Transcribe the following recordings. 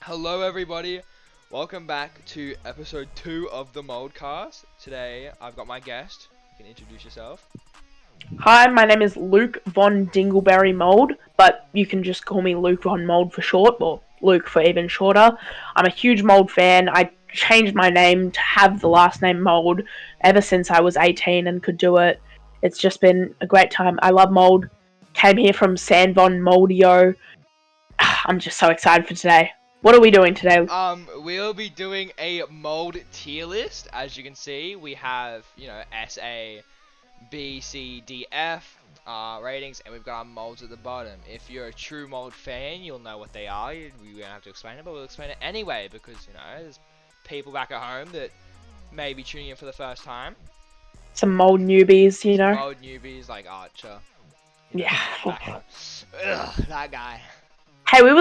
Hello, everybody. Welcome back to episode 2 of the MoldCast. Today, I've got my guest. You can introduce yourself. Hi, my name is Luke von Dingleberry Mold, but you can just call me Luke von Mold for short, or Luke for even shorter. I'm a huge Mold fan. I changed my name to have the last name Mold ever since I was 18 and could do it. It's just been a great time. I love Mold. Came here from San Von Moldio. I'm just so excited for today. What are we doing today? We'll be doing a mold tier list. As you can see, we have, S, A, B, C, D, F ratings, and we've got our molds at the bottom. If you're a true mold fan, you'll know what they are. We won't have to explain it, but we'll explain it anyway because, there's people back at home that may be tuning in for the first time. Some Mold newbies, Some mold newbies like Archer. Yeah. That guy. Hey, you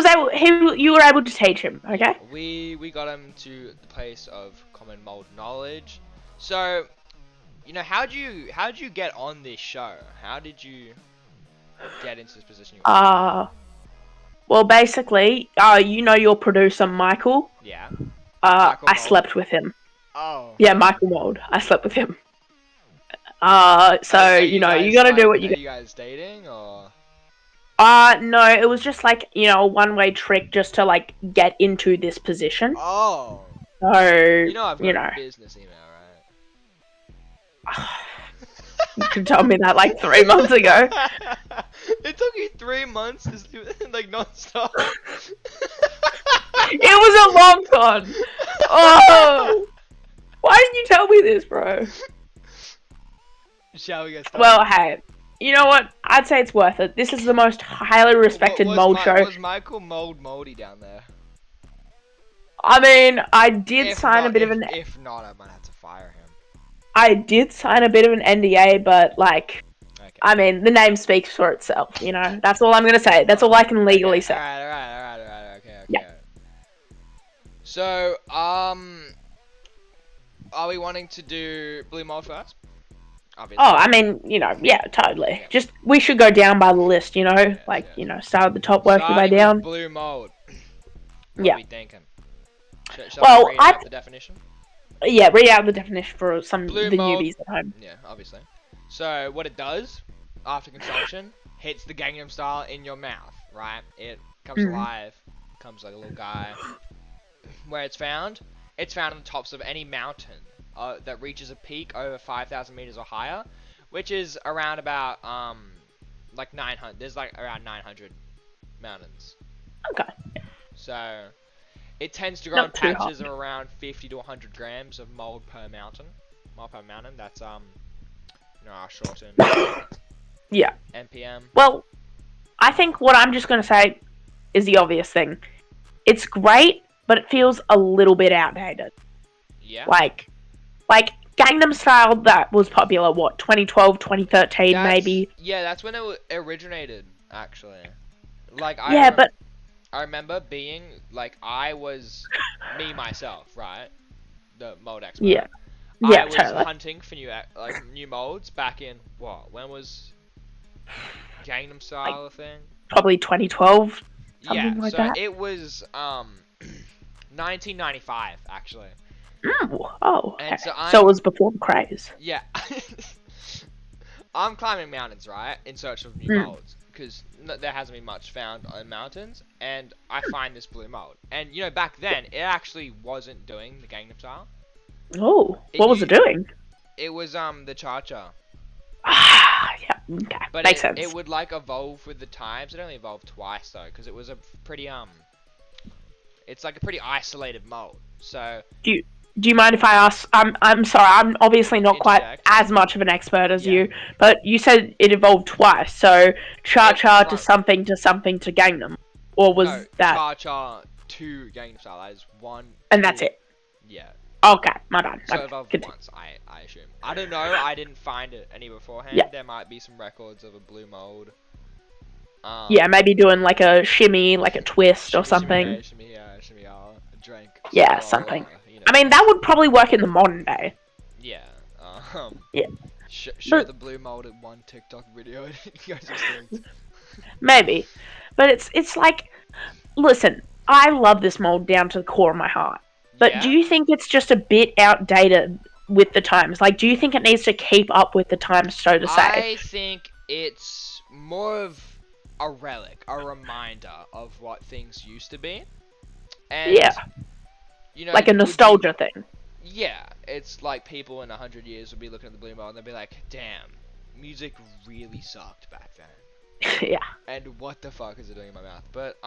were able to teach him, okay? We got him to the place of common mold knowledge. So, how'd you get on this show? How did you get into this position? Well, basically, your producer, Michael? Yeah. I Mold? slept with him. Oh. Yeah, Michael Mold. I slept with him. You gotta do what you Are got. you guys dating, or? No, it was just like, a one-way trick just to, like, get into this position. Oh. So, I've got a business email, right? You could tell me that, like, 3 months ago. It took you 3 months to, like, non-stop. It was a long con. Oh! Why didn't you tell me this, bro? Shall we get started? Well, hey, you know what? I'd say it's worth it. This is the most highly respected mold show. Was Michael moldy down there? I mean, I did sign a bit of an... If not, I might have to fire him. I did sign a bit of an NDA, but, like... Okay. I mean, the name speaks for itself, That's all I'm gonna say. That's all I can legally say. Alright, okay. Yeah. So, are we wanting to do blue mold first? Obviously. Oh, I mean, yeah, totally. Yeah. Just, we should go down by the list, start at the top, work your way down. With blue mold. What Yeah. are we thinking? Well, read out the definition? Yeah, read out the definition for the mold, newbies at home. Yeah, obviously. So, what it does, after consumption, hits the Gangnam Style in your mouth, right? It comes alive, comes like a little guy. Where it's found on the tops of any mountain that reaches a peak over 5,000 meters or higher, which is around about, like 900, there's like around 900 mountains. Okay. So, it tends to grow in patches of around 50 to 100 grams of mold per mountain. That's, our shortened Yeah. NPM. Well, I think what I'm just gonna say is the obvious thing. It's great, but it feels a little bit outdated. Yeah. Like Gangnam Style, that was popular, what, 2012, 2013, maybe? Yeah, that's when it originated, actually. Like, I remember being, like, I was me myself, right? The mold expert. Yeah. I was totally. hunting for new molds back in, when was Gangnam Style a thing? Probably 2012, something like that. It was, 1995, actually. Oh, okay. And so it was before the craze. Yeah. I'm climbing mountains, right, in search of new molds, because there hasn't been much found on mountains, and I find this blue mold. And, back then, it actually wasn't doing the Gangnam Style. Oh, what was it doing? It was, the Cha-Cha. Yeah, okay, But makes sense. It would, like, evolve with the times. It only evolved twice, though, because it was a pretty, it's like a pretty isolated mold, so... Do you mind if I ask? I'm sorry. I'm obviously not quite as much of an expert as you, but you said it evolved twice. So Cha-Cha to something to Gangnam, or was that Cha-Cha to Gangnam Style? That is one. And that's it. Yeah. Okay, my bad. So evolved once, I assume. I don't know. I didn't find it any beforehand. Yeah. There might be some records of a blue mold. Yeah, maybe doing like a shimmy, like a twist or something. Shimmy, a drink. Yeah, something. I mean, that would probably work in the modern day. Yeah. Yeah. Show the blue mold in one TikTok video and it goes extinct. Maybe, but it's like, listen, I love this mold down to the core of my heart. But do Yeah, you think it's just a bit outdated with the times? Like, do you think it needs to keep up with the times, so to say? I think it's more of a relic, a reminder of what things used to be, and Yeah, like a would you? nostalgia thing. Yeah, it's like people in 100 years would be looking at the Blue Mold and they'd be like, "Damn, music really sucked back then." Yeah. And what the fuck is it doing in my mouth? But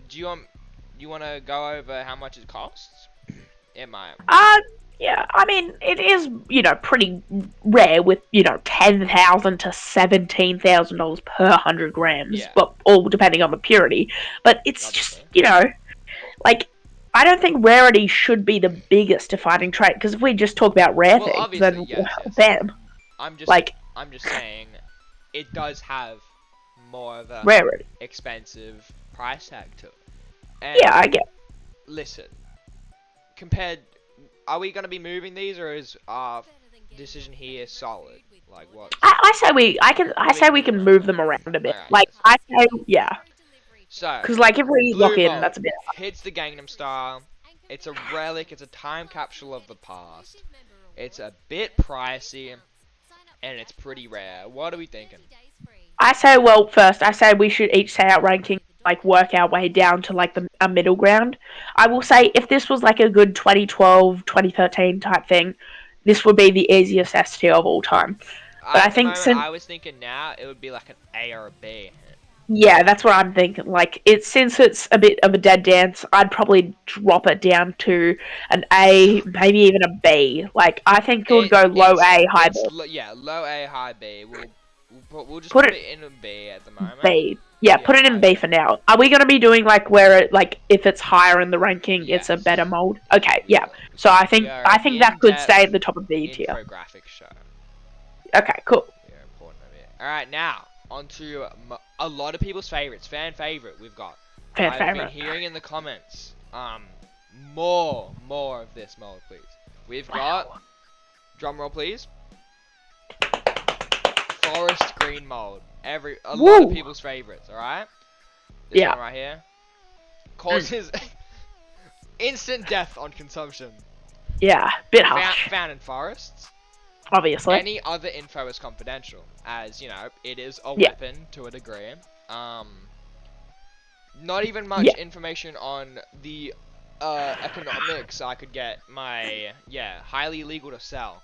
do you want to go over how much it costs? It might. Uh, yeah, I mean, it is, pretty rare with, 10,000 to $17,000 per 100 grams, Yeah, but all depending on the purity. But it's just, obviously. like, I don't think rarity should be the biggest defining trait, because if we just talk about rare Well, things, obviously, then, yes. bam, I'm just like, I'm just saying, it does have more of a rarity. expensive price tag to it. Yeah, And I get. listen, compared, are we gonna be moving these, or is our decision here solid? Like what? I say we can move them around a bit. Alright, Like, yes. I say, yeah. So, Because, like, if we Blue lock in, Mold that's a bit. hits the Gangnam Style. It's a relic. It's a time capsule of the past. It's a bit pricey, and it's pretty rare. What are we thinking? I say, well, first, I say we should each say our ranking, like, work our way down to, like, a middle ground. I will say, if this was, like, a good 2012, 2013 type thing, this would be the easiest S tier of all time. But I At the think moment, since, I was thinking now it would be like an A or a B. yeah, that's what I'm thinking. Like, since it's a bit of a dead dance, I'd probably drop it down to an A, maybe even a B. Like, I think it would go low A, high B. Yeah, low A, high B. We'll just Put put it it in a B at the moment. B. Yeah, Yeah, put it in high B B. for now. Are we going to be doing like where it like if it's higher in the ranking, it's a Yes. better mold? Okay, We yeah. will. So I We think are I an think that could stay in-depth at the top of B tier. infographic show. Okay, cool. We are important over here. All right, now on to a lot of people's favorites, fan favorite. We've got. Fan I've been favorite. hearing in the comments. More of this mold, please. We've got. Wow. Drum roll, please. Forest green mold. A lot of Woo. people's favorites. All right. This Yeah. one right here causes instant death on consumption. Yeah, bit harsh. Found in forests. Obviously. Any other info is confidential, as you know, it is a Yeah. weapon to a degree. Not even much Yeah. information on the economics. I could get my highly illegal to sell.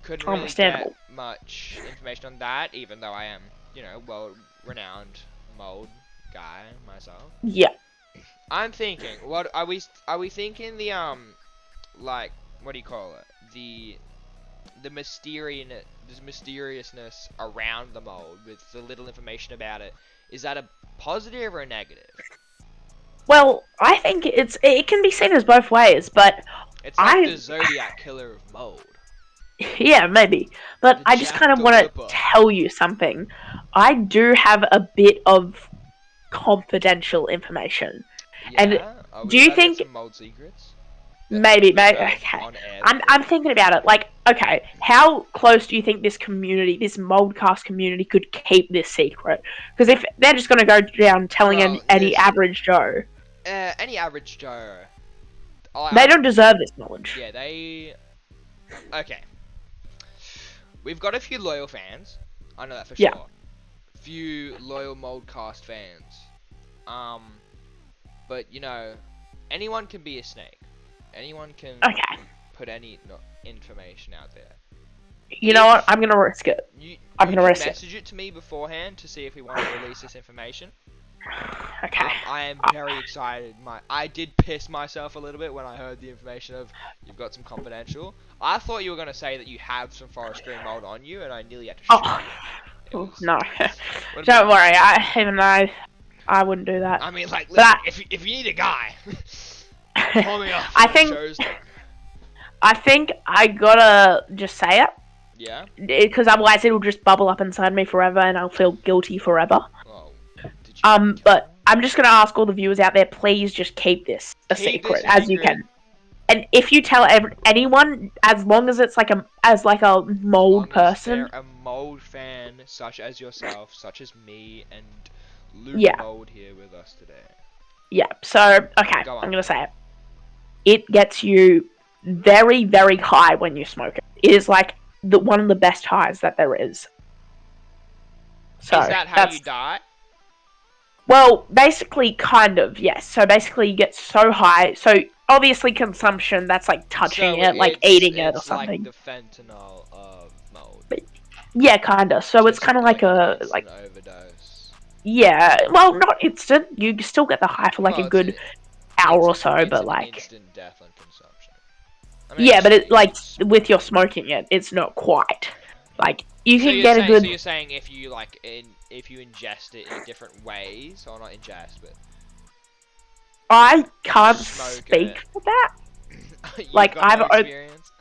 Couldn't really Understandable. get much information on that, even though I am, well-renowned mold guy myself. Yeah. I'm thinking, what are we thinking the like what do you call it? The mysteriousness around the mold with the little information about it. Is that a positive or a negative? Well, I think it can be seen as both ways, but It's like I the Zodiac killer of mold. yeah, maybe. But The I just Jack kind of the want to Ripper. tell you something. I do have a bit of confidential information. Yeah. And Are we do you about to get think some mold secrets? maybe Heard okay. on air I'm thinking about it. Like, okay, how close do you think this community, this Moldcast community, could keep this secret? Because if they're just gonna go down telling Well, any listen. average Joe, Any average Joe. they don't deserve this knowledge. Yeah, they. Okay. We've got a few loyal fans. I know that for Yeah. sure. Few loyal Moldcast fans. But anyone can be a snake. Anyone can Okay. put any information out there. You know what? I'm gonna risk it. You I'm gonna can risk it. message it to me beforehand to see if we want to release this information. Okay. I am very excited. I did piss myself a little bit when I heard the information of you've got some confidential. I thought you were gonna say that you have some forest green mold on you, and I nearly had to shoot Oh, you. It was- no. would've Don't been- worry. Even though I wouldn't do that. I mean, like, listen, But if you need a guy, call me up. I think I gotta just say it. Yeah. Because otherwise it'll just bubble up inside me forever and I'll feel guilty forever. Oh, did you But I'm just gonna ask all the viewers out there, please just keep this a Keep secret this a as you secret. can. And if you tell anyone, as long as it's like a mold person, They're a mold fan, such as yourself, such as me, and Luke Yeah. Mold here with us today. Yeah. So okay, Go I'm on. gonna say it. It gets you very, very high when you smoke it. It is like one of the best highs that there is. Is So that how you that's die? well, basically, kind of yes. So basically, you get so high. So obviously, consumption that's like touching So it, like it's eating it or it's like something. the fentanyl of mold. But yeah, kinda. So it's Just kind of like like an a instant like overdose. yeah. Well, not instant. You still get the high for like a Well, it's good hour or so, it's but an like instant death on consumption. I mean, yeah, but it like it's with your smoking it, it's not quite. Like you so can get a so good. you're saying if you if you ingest it in different ways, or not ingest, but I can't smoke speak it. for that. You've Like got no experience.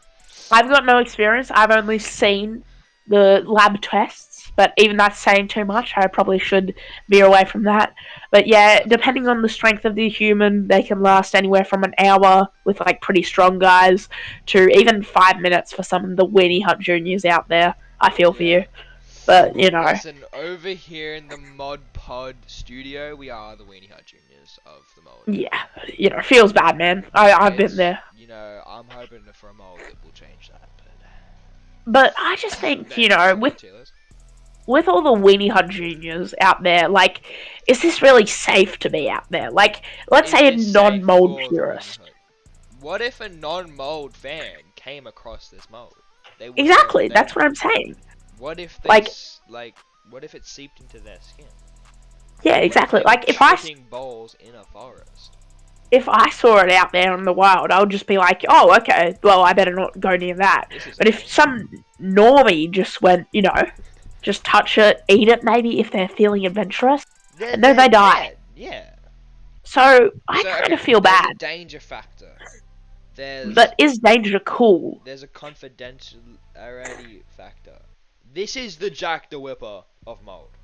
I've got no experience. I've only seen the lab tests, but even that's saying too much. I probably should veer away from that. But yeah, That's fair. depending on the strength of the human, they can last anywhere from an hour with like pretty strong guys to even 5 minutes for some of the Weenie Hut Juniors out there. I feel for Yeah. you, but you know, Listen, over here in the Mod Pod studio, we are the Weenie Hut Juniors of the Mold. yeah, feels bad, man. I've been It's, there. I'm hoping for a mold that will change that, But I just but think, maybe it's on the with tier list. all the Weenie Hut Juniors out there, like, is this really safe to be out there? Like, let's Is say a this safe non-mold for the Weenie purist. Hut? What if a non-mold fan came across this mold? They would never. Exactly, that's what I'm saying. What if Like, what if it seeped into their skin? yeah, What if exactly. they were Like, tripping balls in a forest? if I saw it out there in the wild, I would just be like, oh, okay, well, I better not go near that. This is But if annoying. some normie just went, just touch it, eat it, maybe if they're feeling adventurous, and then They're they die. dead. Yeah. So I So kind okay, of feel there's a bad. danger factor. There's But is danger cool? there's a confidentiality factor. This is the Jack the Whipper of mold.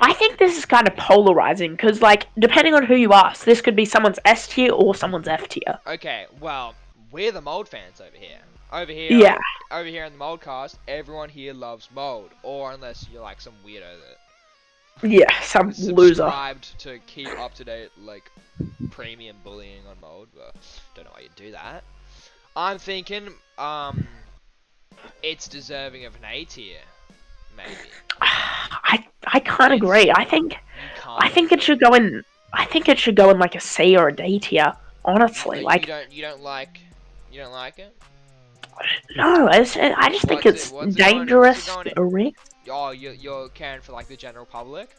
I think this is kind of polarizing because, like, depending on who you ask, this could be someone's S tier or someone's F tier. Okay, well, we're the mold fans over here. Over here, Yeah, over here in the MoldCast, everyone here loves mold, or unless you're like some weirdo yeah, some that loser. subscribed to keep up to date, like premium bullying on mold. But don't know why you'd do that. I'm thinking, it's deserving of an A tier, maybe. I can't It's agree. you I can't think it should agree. go in. I think it should go in like a C or a D tier. Honestly, like You don't like it. no, I just think it's What's it dangerous, going in? risk. Oh, you're caring for like the general public.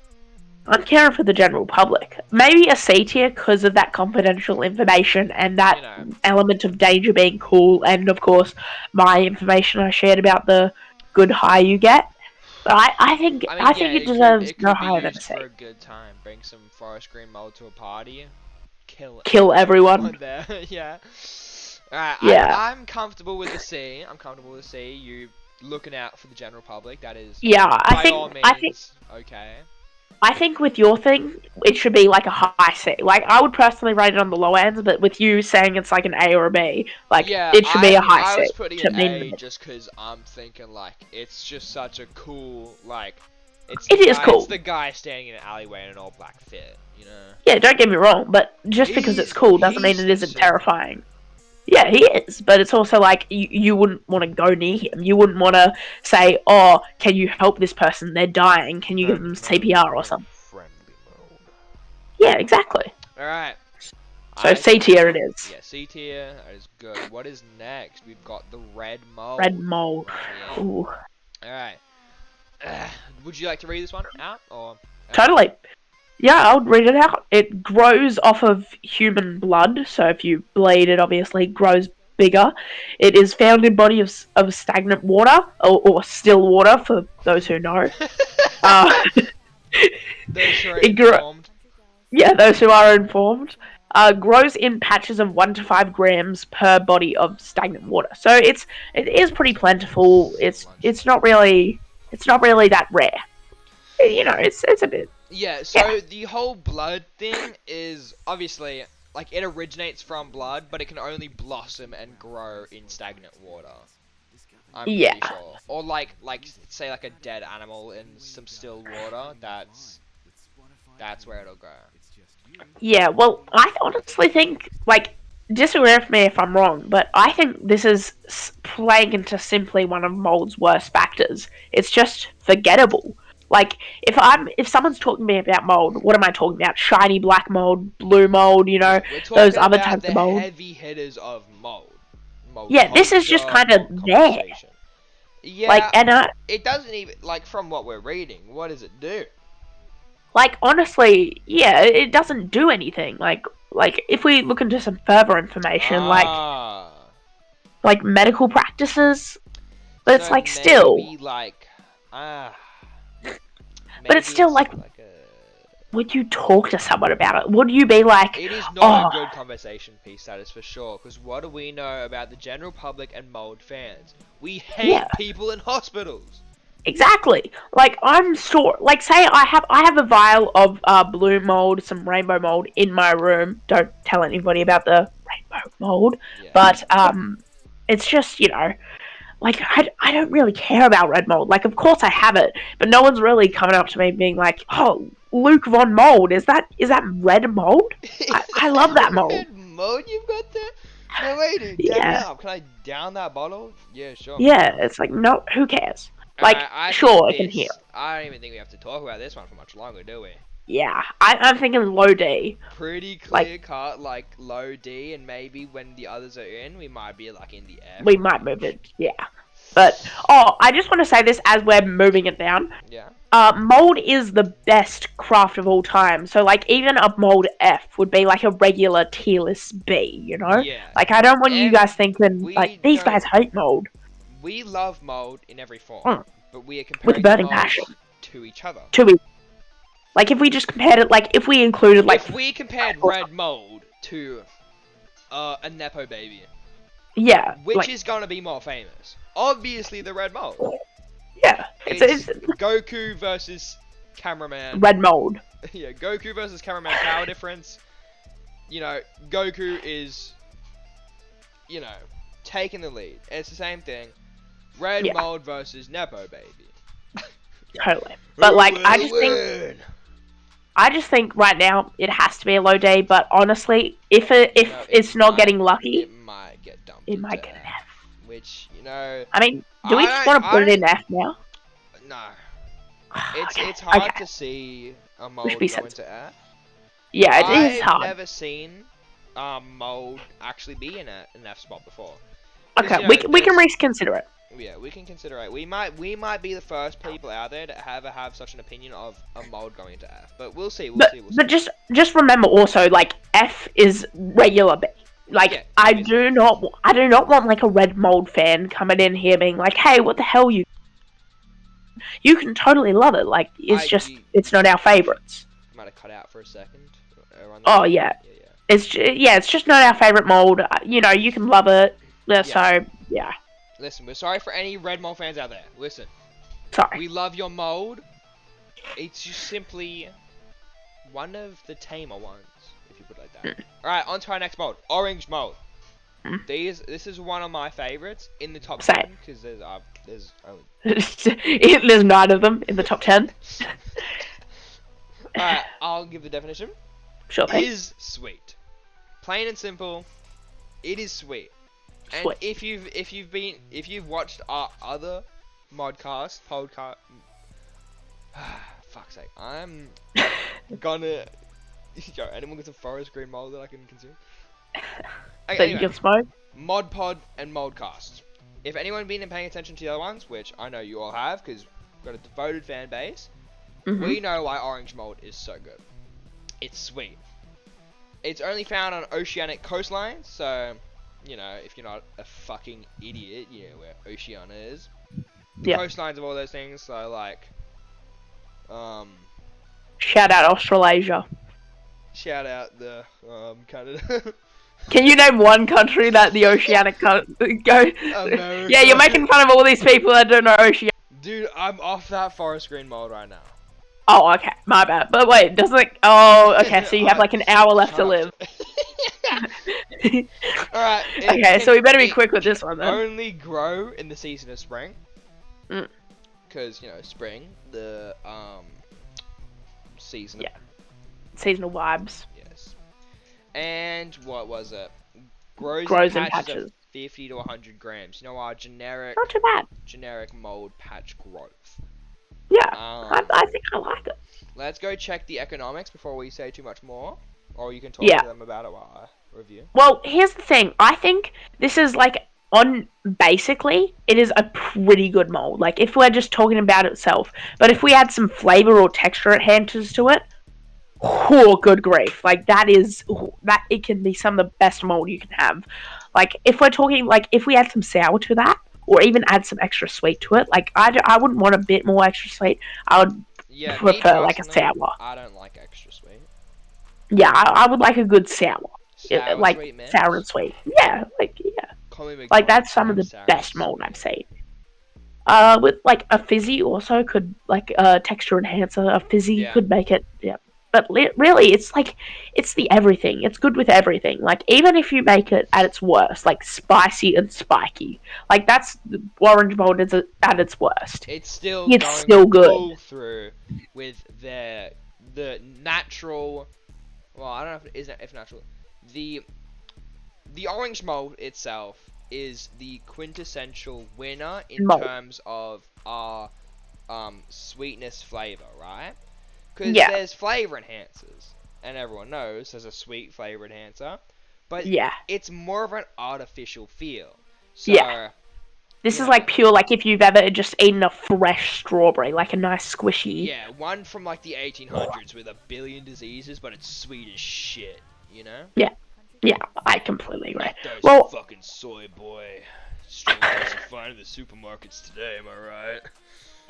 I'm caring for the general public. Maybe a C tier because of that confidential information and You that know, element of danger being cool, and of course my information I shared about the good high you get. But I mean, I yeah, think it deserves it no could be higher than a used C. for a good time. Bring some forest green mold to a party, kill Kill everyone. everyone there. Yeah. Alright, Yeah, I'm comfortable with the C. I'm comfortable with the C. You looking out for the general public. That is yeah. by all means okay. I think with your thing, it should be like a high C. Like I would personally rate it on the low ends, but with you saying it's like an A or a B, like Yeah, it should be a high I C was putting to an mean A the just because I'm thinking like it's just such a cool like It is it's cool. the guy standing in an alleyway in an all black fit, you know. Yeah, don't get me wrong, but just because it's cool doesn't mean He's it isn't insane. terrifying. Yeah, he is, but it's also like you wouldn't want to go near him. You wouldn't want to say, "Oh, can you help this person? They're dying. Can you give them Friendly mode. CPR or No, something?" friendly mode. Yeah, exactly. All right. So I C tier it is. Yeah, C tier is good. What is next? We've got the red Red mold mold. right here. Ooh, All right. Would you like to read this one out or? totally. Yeah, I would read it out. It grows off of human blood, so if you bleed, it obviously grows bigger. It is found in bodies of stagnant water or still water, for those who know. Uh, Those who are it gro- informed. yeah, those who are informed. Grows in patches of 1 to 5 grams per body of stagnant water. So it is pretty plentiful. It's a It's lunchtime. not really that rare. It's a bit. Yeah, Yeah, so the whole blood thing is obviously like it originates from blood, but it can only blossom and grow in stagnant water. I'm yeah. pretty sure. Or like say like a dead animal in some still water, that's where it'll grow. Yeah, well, I honestly think, like, disagree with me if I'm wrong, but I think this is playing into simply one of mold's worst factors. It's just forgettable. Like, if someone's talking to me about mold, what am I talking about? Shiny black mold, blue mold, Yeah, we're those talking other about types the of mold. heavy hitters of mold Yeah, this is just culture, kind of mold there. conversation. Like, Yeah, and it doesn't even like from what we're reading. What does it do? like honestly, yeah, it doesn't do anything. Like if we look into some further information, Ah, like medical practices, but it's so like still, maybe like ah, but it's maybe still it's like, like a. would you talk to someone about it? Would you be like, It is not a oh, good conversation piece, that is for sure. Because what do we know about the general public and mold fans? We yeah, hate people in hospitals. exactly. Like I'm sure, like say I have a vial of blue mold, some rainbow mold in my room. Don't tell anybody about the rainbow mold, Yeah. but it's just like I don't really care about red mold. Like of course I have it, but no one's really coming up to me being like, "Oh, Luke Von Mold, is that red mold? Is I love that that mold." red mode you've got there? No way, dude. Down me Yeah, up. Can I down that bottle? Yeah, sure. yeah. It's like no, who cares? Like I think sure, I can hear. this. I don't even think we have to talk about this one for much longer, do we? Yeah, I'm thinking low D. Pretty Like clear cut, like low D, and maybe when the others are in, we might be like in the F we might move range. it. Yeah, but oh, I just want to say this as we're moving it down. Yeah. Mold is the best craft of all time. So like even a mold F would be like a regular tier list B, Yeah. Like I don't want you And guys thinking we like these don't. guys hate mold. We love mold in every form, Mm, but we are with comparing the burning passion. molds to each other. To be like if we just compared it like if we included like If we compared red mold to a Nepo baby, yeah, which like is gonna be more famous? Obviously the red mold. yeah, It's it's Goku versus cameraman. red mold. Yeah, Goku versus cameraman power difference. Goku is, taking the lead. It's the same thing. Red Yeah, mold versus Nepo baby. totally. But like Who will win? I just think right now it has to be a low D. But honestly, if No, it's not getting it lucky, might get dumped it into might get an F, F. which I mean, do we just want to put it in F now? no. It's Okay, it's hard okay. to see a We should mold be go into sensible. F. Yeah, it is I've hard. never seen mold actually be in an F spot before. Okay, Because we can there's reconsider it. yeah, we can consider it. We might be the first people out there to ever have such an opinion of a mold going into F. But we'll see. We'll see. We'll see. But just remember also like F is regular B. Yeah, Like obviously. I do not want like a red mold fan coming in here being like, hey, what the hell you can totally love it. Like it's just You it's not our favorites. might have cut out for a second. Oh yeah, Yeah. it's just not our favorite mold. You can love it. Yeah. So yeah, Listen, we're sorry for any red mold fans out there. Listen, sorry. we love your mold. It's just simply one of the tamer ones, if you put it like that. Alright, on to our next mold. Orange mold. This is one of my favorites in the top Same. 10, because there's only... There's 9 of them in the top 10. Alright, I'll give the definition. Sure thing. Is sweet. Plain and simple, it is sweet. And Sweet. if you've watched our other podcast, fuck's sake, I'm gonna. Yo, anyone got some forest green mold that I can consume? Okay, So you anyway, can smoke. Mod Pod and MoldCast. If anyone been paying attention to the other ones, which I know you all have, because we've got a devoted fan base, we know why orange mold is so good. It's sweet. It's only found on oceanic coastlines, so if you're not a fucking idiot, you know where Oceania is. The Yeah. coastlines of all those things, so like, Shout out Australasia. shout out the Canada. Can you name one country that the oceanic go? America. Yeah, you're making fun of all these people that don't know Oceania. Dude, I'm off that forest green mold right now. Oh, okay, my bad. But wait, doesn't it? Oh, okay. So you have like an hour left Shut to up. live. Alright. Okay, so we better be quick with this one then. Only grow in the season of spring. Mm. Because, spring, the season of Yeah. Seasonal vibes. And what was it? Grows in Grows in patches of patches. 50 to 100 grams. You know, our Not too bad. generic mold patch growth. Yeah, Um, I think I like it. let's go check the economics before we say too much more. Or you can talk Yeah. to them about it while I review. Well, here's the thing. I think this is like basically it is a pretty good mold. Like if we're just talking about itself, but if we add some flavor or texture enhancers to it, oh, good grief! Like that it can be some of the best mold you can have. Like if we're talking like if we add some sour to that, or even add some extra sweet to it, like I wouldn't want a bit more extra sweet. I would Yeah, me prefer like a personally, sour. I don't like extra sweet. Yeah, I would like a good sour. Sour Like sweet sour and mix. sweet. Yeah, yeah. Call me Like McDonald's that's when some I of have the sour and best mold I've sweet. seen. With like a fizzy also could like a texture enhancer. A fizzy Yeah. could make it. Yeah, but really, it's the everything. It's good with everything. Like even if you make it at its worst, like spicy and spiky, like that's orange mold is at its worst. It's still It's going to still good. pull through with the natural. Well, I don't know if it is if natural. The the orange mold itself is the quintessential winner in Mold. terms of our sweetness flavor, right? Because Yeah, there's flavor enhancers, and everyone knows there's a sweet flavor enhancer, but yeah, it's more of an artificial feel. yeah. So, This you is know, like pure. Like if you've ever just eaten a fresh strawberry, like a nice squishy. yeah, one from like the 1800s with a billion diseases, but it's sweet as shit, you know? Yeah, yeah. I completely agree. Not those Well, fucking soy boy strawberries you find in the supermarkets today, am I right?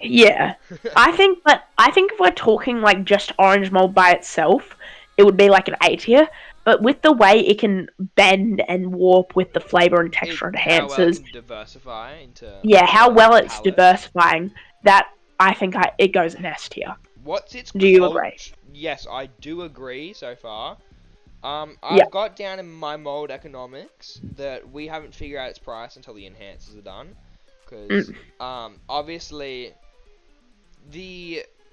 yeah. I think if we're talking like just orange mold by itself, it would be like an A tier. But with the way it can bend and warp with the flavor and texture How well it enhancers, can diversify into yeah, how other well it's palettes. diversifying, that I think it goes in S tier. What's its Do you agree? Yes, I do agree so far. Yeah. I've got down in my mold economics that we haven't figured out its price until the enhancers are done. Because, obviously,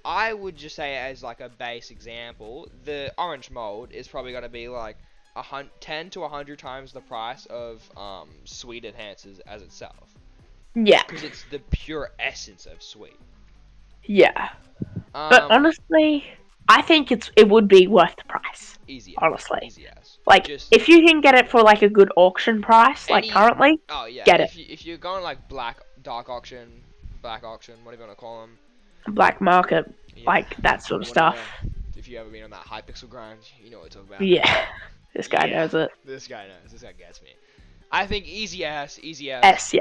I would just say as like a base example, the orange mold is probably going to be like 10 to 100 times the price of sweet enhancers as itself. Yeah. Because it's the pure essence of sweet. Yeah. But honestly, I think it would be worth the price. Easy Honestly. Easy as. Like, Just if you can get it for like a good auction price, like currently, oh yeah, get it. If you're going like dark auction, black auction, whatever you want to call them, Black market, yeah, like that sort of whatever. stuff. If you ever been on that Hypixel grind, you know what I'm talking about. Yeah, this guy Yeah, knows it. This guy knows. This guy gets me. I think easy as. S, yeah, S.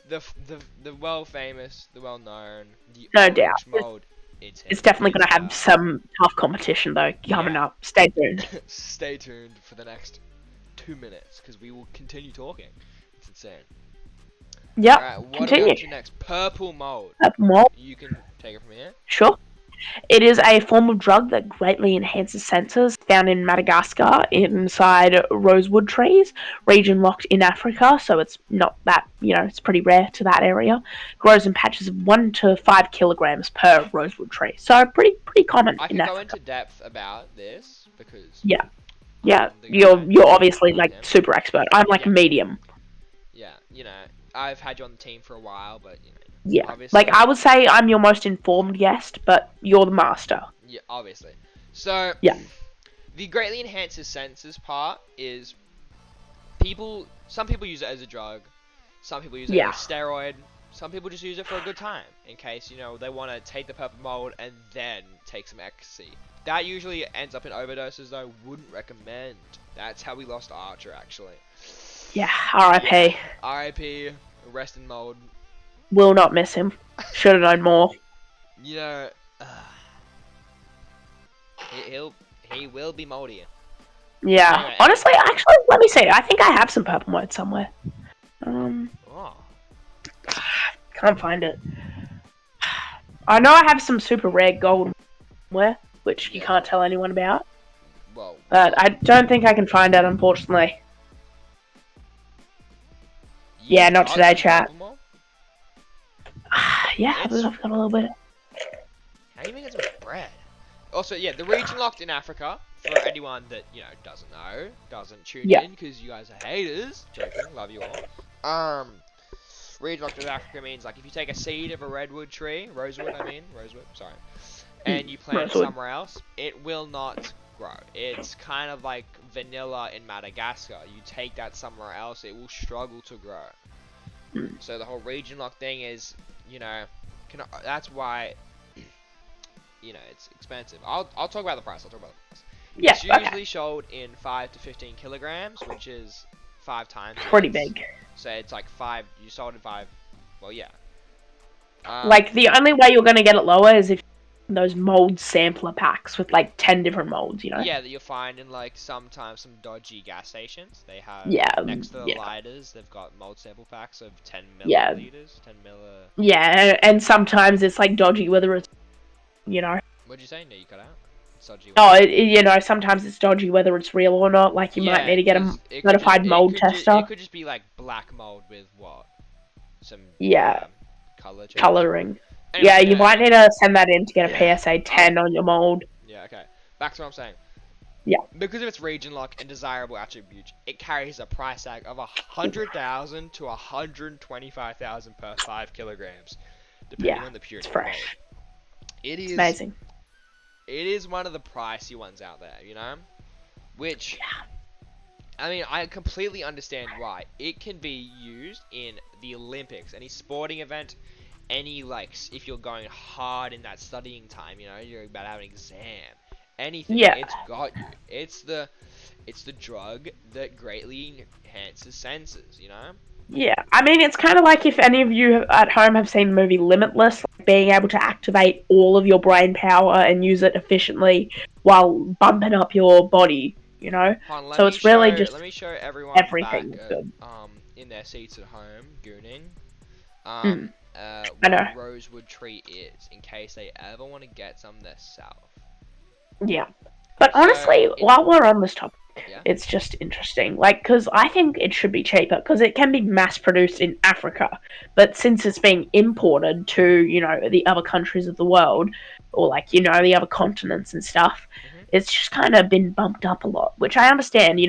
With the well famous, the well known, the No orange doubt. mode. It's definitely going to have some tough competition though coming up. Stay tuned. Stay tuned for the next 2 minutes because we will continue talking. It's insane. Yep. Alright, what Continue. about your next purple mold? Purple mold. You can take it from here. Sure. It is a form of drug that greatly enhances senses, found in Madagascar inside rosewood trees, region locked in Africa, so it's not that, it's pretty rare to that area. Grows in patches of 1 to 5 kilograms per rosewood tree, so pretty common I in can go Africa. into depth about this because Yeah, the guy you're obviously like him. super expert. I'm like Yeah. medium. Yeah, I've had you on the team for a while, but Yeah, obviously, like I would say I'm your most informed guest, but you're the master. yeah, obviously. So Yeah. the greatly enhances senses part is some people use it as a drug, some people use it Yeah. as a steroid, some people just use it for a good time in case they want to take the purple mold and then take some ecstasy. That usually ends up in overdoses though. Wouldn't recommend. That's how we lost Archer actually. Yeah, R.I.P. Yeah. R.I.P. Rest in mold. Will not miss him. Should have known more. He will be moldy. Yeah. Anyway, Honestly, actually, let me see. I think I have some purple mode somewhere. Oh. Can't find it. I know I have some super rare gold somewhere, which you can't tell anyone about. Well. But I don't think I can find it, unfortunately. Yeah, not today, chat. Yeah, I've got a little bit. How do you make it some bread? Also, yeah, the region locked in Africa, for anyone that, doesn't know, doesn't tune Yeah. in, because you guys are haters, joking, love you all. Region locked in Africa means, like, if you take a seed of a rosewood, sorry, and you plant it Rosewood. somewhere else, it will not grow. It's kind of like vanilla in Madagascar. You take that somewhere else, it will struggle to grow. So the whole region lock thing is, that's why, it's expensive. I'll talk about the price. Yeah, It's usually sold in 5 to 15 kilograms, which is 5 times. Pretty big. So it's like 5. You sold in 5. Well, yeah. Like, the only way you're gonna get it lower is if those mold sampler packs with like 10 different molds, Yeah, that you'll find in like sometimes some dodgy gas stations. They have next to the lighters, they've got mold sample packs of 10 milliliters, 10 milli. Yeah, and sometimes it's like dodgy whether it's, What'd you say? No, you cut out. It's dodgy. Oh, sometimes it's dodgy whether it's real or not. Like, you might need to get a certified mold tester. It could just be like black mold with what? Some color change. Coloring. Anyway, Yeah, you might need to send that in to get a PSA 10 on your mold. Yeah, okay. Back to what I'm saying. Yeah. Because of its region lock and desirable attributes, it carries a price tag of 100,000 to 125,000 per 5 kilograms, depending on the purity. It's fresh. It's amazing. It is one of the pricey ones out there, Which, I mean, I completely understand why. It can be used in the Olympics, any sporting event, any, like, if you're going hard in that studying time, you're about to have an exam, anything, it's got you. It's the drug that greatly enhances senses, Yeah, I mean, it's kind of like if any of you at home have seen the movie Limitless, like being able to activate all of your brain power and use it efficiently while bumping up your body, So it's really just let me show everyone everything back good. In their seats at home, gooning. I know. What rosewood tree is, in case they ever want to get some themselves. Yeah. But honestly, while we're on this topic, it's just interesting. Like, because I think it should be cheaper, because it can be mass-produced in Africa. But since it's being imported to, the other countries of the world, or, like, the other continents and stuff, it's just kind of been bumped up a lot. Which I understand,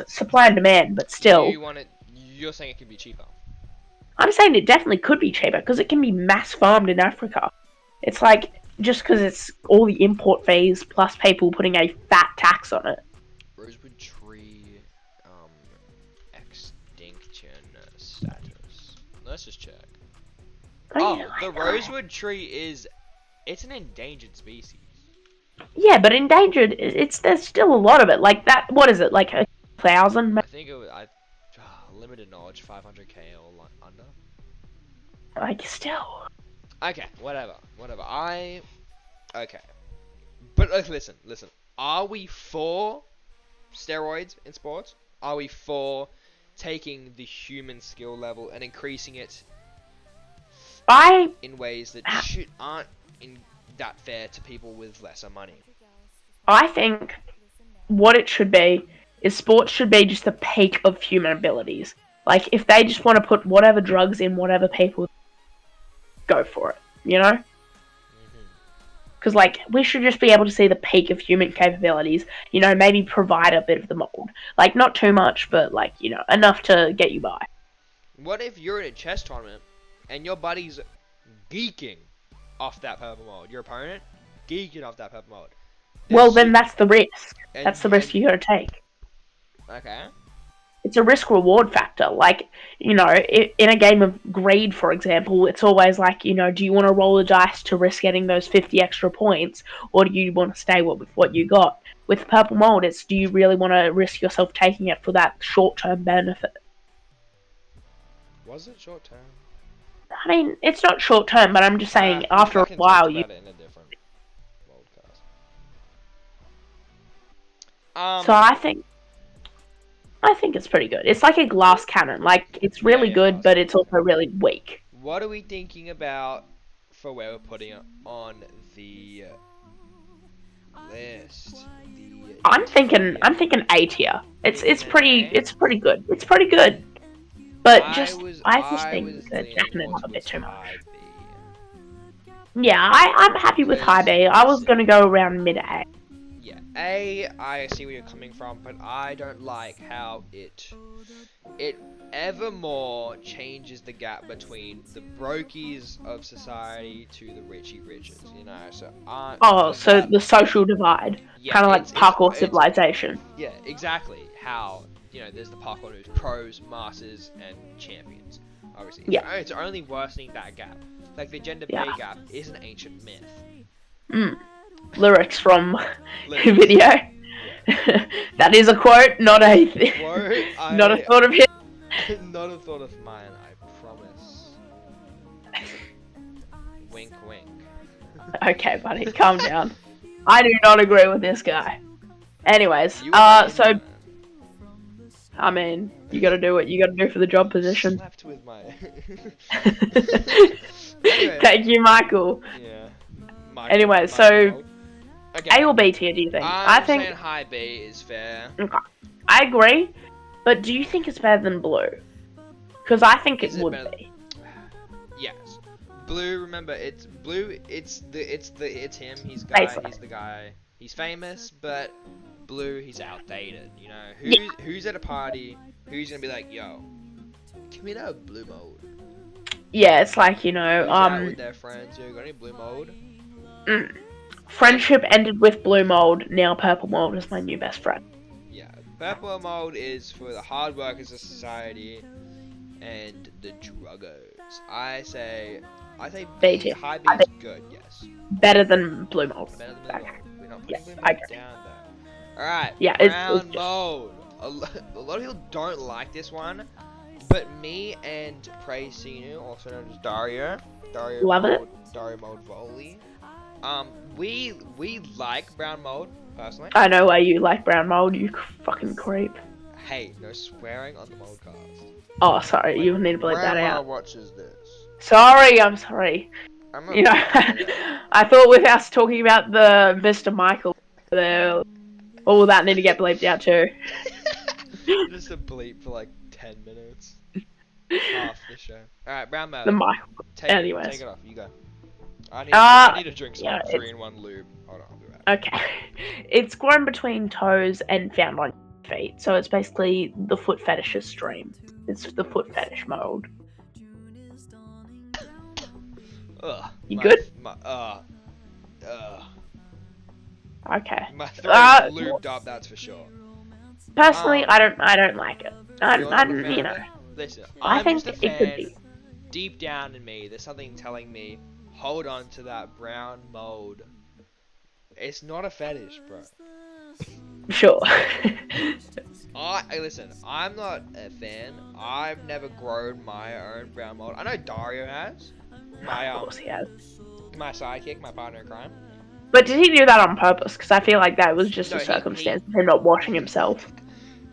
supply and demand, but still. You're saying it could be cheaper? I'm saying it definitely could be cheaper, because it can be mass-farmed in Africa. It's like, just because it's all the import fees plus people putting a fat tax on it. Rosewood tree, extinction status. Let's just check. The rosewood tree it's an endangered species. Yeah, but endangered, there's still a lot of it. Like that, what is it, like 1,000? I think it was, limited knowledge, 500k or under. Like, still. Okay, whatever. Okay. But listen. Are we for steroids in sports? Are we for taking the human skill level and increasing it in ways that aren't that fair to people with lesser money? I think what it should be is sports should be just the peak of human abilities. Like, if they just want to put whatever drugs in whatever people, go for it, Because, like, we should just be able to see the peak of human capabilities, maybe provide a bit of the mold. Like, not too much, but, like, enough to get you by. What if you're in a chess tournament and your buddy's geeking off that purple mold? Your opponent? Geeking off that purple mold. Well, then that's the risk. That's the risk you gotta take. Okay. It's a risk-reward factor. Like, in a game of greed, for example, it's always like, do you want to roll the dice to risk getting those 50 extra points, or do you want to stay with what you got? With purple mold, it's do you really want to risk yourself taking it for that short-term benefit? Was it short-term? I mean, it's not short-term, but I'm just saying, after a while, you... It in a different So I think it's pretty good. It's like a glass cannon. Like, it's really good, but it's also really weak. What are we thinking about for where we're putting it on the list? I'm thinking A tier. It's pretty good. It's pretty good. But I just think they're jacking it up a bit too much. Yeah, I'm happy with high B. I was gonna go around mid A. Yeah, I see where you're coming from, but I don't like how it ever more changes the gap between the brokies of society to the richie riches, you know. So Oh, for so that, the social divide, yeah, kind of like parkour it's civilization. yeah, exactly how, you know, there's the parkour who's pros, masters, and champions. Obviously, Yeah. it's only worsening that gap. Like the gender Yeah. pay gap is an ancient myth. Lyrics from Lyrics. video. Yeah. That is a quote, not a Quote, not a thought of his. not a thought of mine, I promise. Wink, wink. Okay, buddy, calm down. I do not agree with this guy. Anyways, You were so I mean, you gotta do what you gotta do for the job position. Slept with my. Thank you, Michael. Yeah. Anyway, so okay. A or B tier? Do you think? I'm I think saying high B is fair. I agree, but do you think it's better than Blue? Because I think it would be. Yes. Blue, remember, it's Blue. It's him. He's the guy. He's famous, but Blue, he's outdated. You know, who's at a party? Who's gonna be like, yo, can we know Blue mode? Yeah, it's like, you know, who's out with their friends. Yo, got any Blue mode? Friendship ended with Blue mold. Now Purple mold is my new best friend. Yeah, Purple mode is for the hard workers of society and the druggers. I say B tier. high B is good. Yes. Better than Blue mold. Better than Blue mold. We're not putting Blue I mold agree. down though. Alright, Yeah, brown it's mode. A lot of people don't like this one, but me and Praise Sinu, also known as Dario Love mode, it. Dario mode Volley. We like brown mode personally. I know why you like brown mold, you fucking creep. Hey, no swearing on the MoldCast. Oh, sorry, you need to bleep that Grandma out. watches this. Sorry, I'm sorry. I'm not You know, I thought with us talking about the Mr. Michael, all that need to get bleeped out too. Just a bleep for like 10 minutes. Half the show. Alright, brown mode. The Michael. Take it off, you go. I need to drink some 3-in-1 lube. Hold on, I'll be right. Okay. It's grown between toes and found on feet, so it's basically the foot fetish's stream. It's the foot fetish mode. Ugh. You good? Okay. My throat is lubed up, that's for sure. Personally, I don't like it. You know. Listen, I I'm think just a it could fan. be. Deep down in me, there's something telling me, hold on to that brown mold. It's not a fetish, bro. Sure. Listen, I'm not a fan. I've never grown my own brown mold. I know Dario has. Of course he has. My sidekick, my partner in crime. But did he do that on purpose? Because I feel like that was just No, a circumstance of him not washing himself.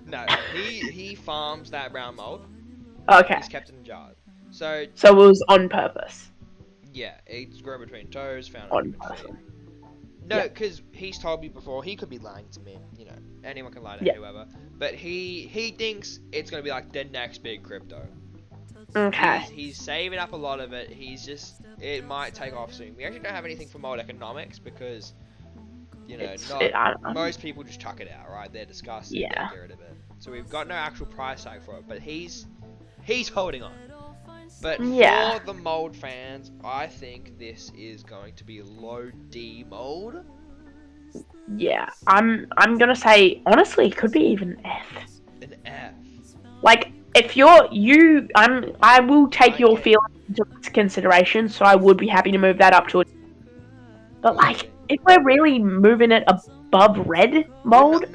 No, he farms that brown mold. Okay. He's kept it in jars. So it was on purpose. Yeah, it's grown between toes, found On on feet. purpose. No, because he's told me before, he could be lying to me, you know, anyone can lie to whoever, but he thinks it's going to be like the next big crypto. Okay. He's saving up a lot of it, it might take off soon. We actually don't have anything for mold economics because, you know, most people just chuck it out, right? They're disgusted, they get rid of it. So we've got no actual price tag for it, but he's holding on. But for the mold fans, I think this is going to be low D mold. Yeah, I'm gonna say honestly, it could be even F. An F. Like if I will take your feelings into consideration, so I would be happy to move that up to a. But like, if we're really moving it above red mold,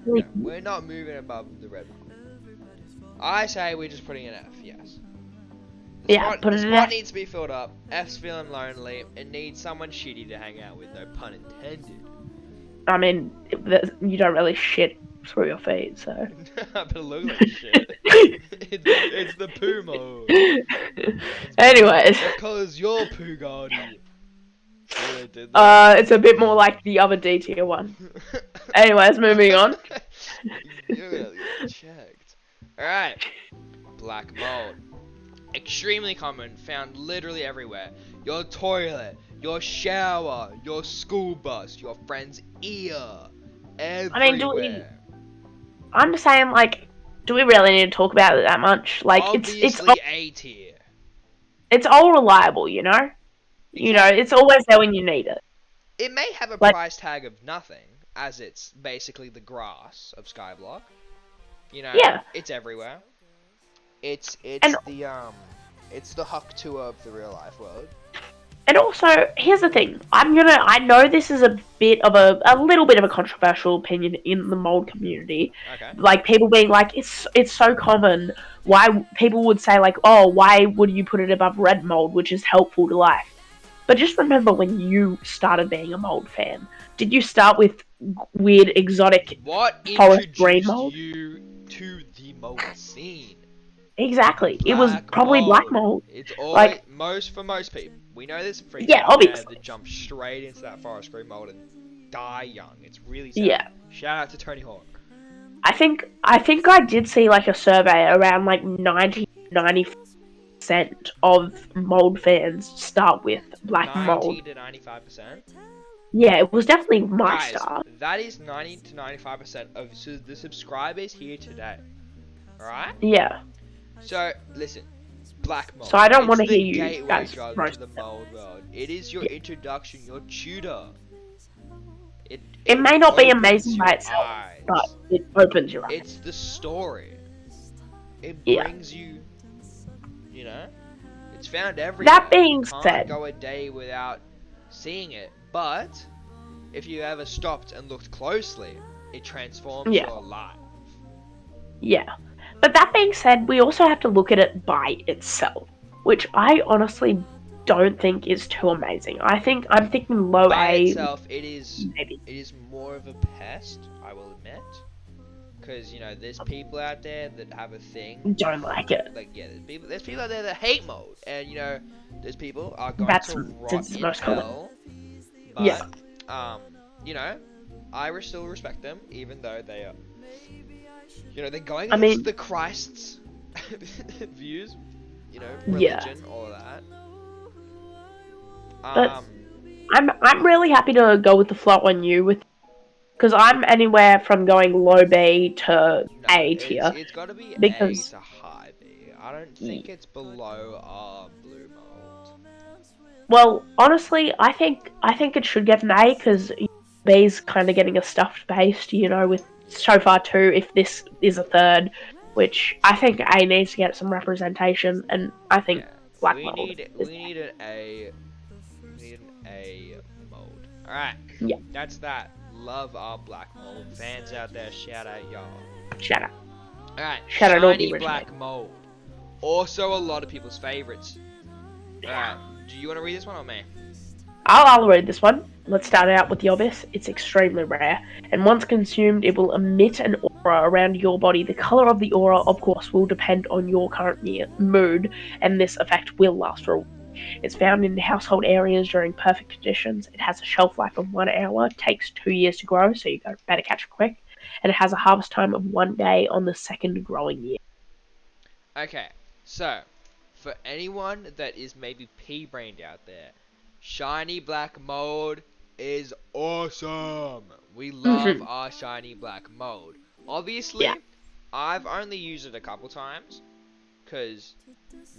we're not moving above the red mold. I say we're just putting an F. Yes. The spot needs to be filled up. F's feeling lonely. It needs someone shitty to hang out with. No pun intended. I mean, you don't really shit through your feet, so. But it looks like shit. it's the poo mode. Anyways. Because you're poo guardy. It's a bit more like the other D tier one. Anyways, moving on. You're gonna get checked. Alright. Black mold. Extremely common, found literally everywhere. Your toilet, your shower, your school bus, your friend's ear. I mean, do we? everywhere. I'm just saying, like, do we really need to talk about it that much? Like, Obviously A tier. it's all reliable, you know. You know, Exactly. it's always there when you need it. It may have a Like, price tag of nothing, as it's basically the grass of Skyblock. You know, yeah, it's everywhere. It's and it's the it's the Huck tour of the real life world. And also, here's the thing. I know this is a bit of a little bit of a controversial opinion in the mold community. Okay. Like, people being like, it's so common. Why, people would say, like, oh, why would you put it above red mold, which is helpful to life? But just remember when you started being a mold fan. Did you start with weird, exotic What forest green introduced mold? you to the mold scene? Exactly. It was Black probably black mold. mold. It's always Like, for most people. We know there's freaks yeah, out there obviously. that jump straight into that forest green mold and die young. It's really sad. Yeah. Shout out to Tony Hawk. I think I did see like a survey around like 90% of mold fans start with black 90 mold. to 95%. Yeah, it was definitely my Guys, start. that is 90 to 95% of the subscribers here today. Alright? Yeah. So, listen. Black mold. So I don't want It's to the hear you gateway guys drug to roast the them. mold world. It is your Yeah. introduction, your tutor. It, It it may not be opens amazing your by itself, eyes. but it opens your eyes. It's the story. It Yeah. brings you, you know, it's found everywhere. That being You can't said, go a day without seeing it. But if you ever stopped and looked closely, it transforms Yeah. your life. yeah. But that being said, we also have to look at it by itself, which I honestly don't think is too amazing. I'm thinking low By A, itself, it is maybe. more of a pest, I will admit. Because you know, there's people out there that have a thing. Don't like it. Like yeah, there's people out there that hate mold, and you know, those people are going That's to rot the in most common. hell. Yeah. But you know, I still respect them, even though they are, you know, they're going I against mean- the Christ's views, you know, Yeah. religion, all of that. But I'm really happy to go with the flow on you with, because I'm anywhere from going low B to no, A tier. it's got to be Because A to high B. I don't think it's below blue mold. well, honestly, I think it should get an A because B's kind of getting a stuffed based, you know, with so far two. If this is a third, which I think A needs to get some representation, and I think Yeah, Black we Mold need is we need an A. We need an A mold. All right. Yeah. That's that. Love our black mold fans out there. Shout out y'all. Shout out. All right. Shout out all the Shiny original. black mold. Also a lot of people's favorites. All right. Do you want to read this one or me? I'll read this one. Let's start out with the obvious. It's extremely rare, and once consumed, it will emit an aura around your body. The color of the aura, of course, will depend on your current mood, and this effect will last for a week. It's found in household areas during perfect conditions. It has a shelf life of 1 hour, takes 2 years to grow, so you better catch it quick, and it has a harvest time of 1 day on the second growing year. Okay. So, for anyone that is maybe pea-brained out there, shiny black mold is awesome. We love our shiny black mold. Obviously, Yeah. I've only used it a couple times because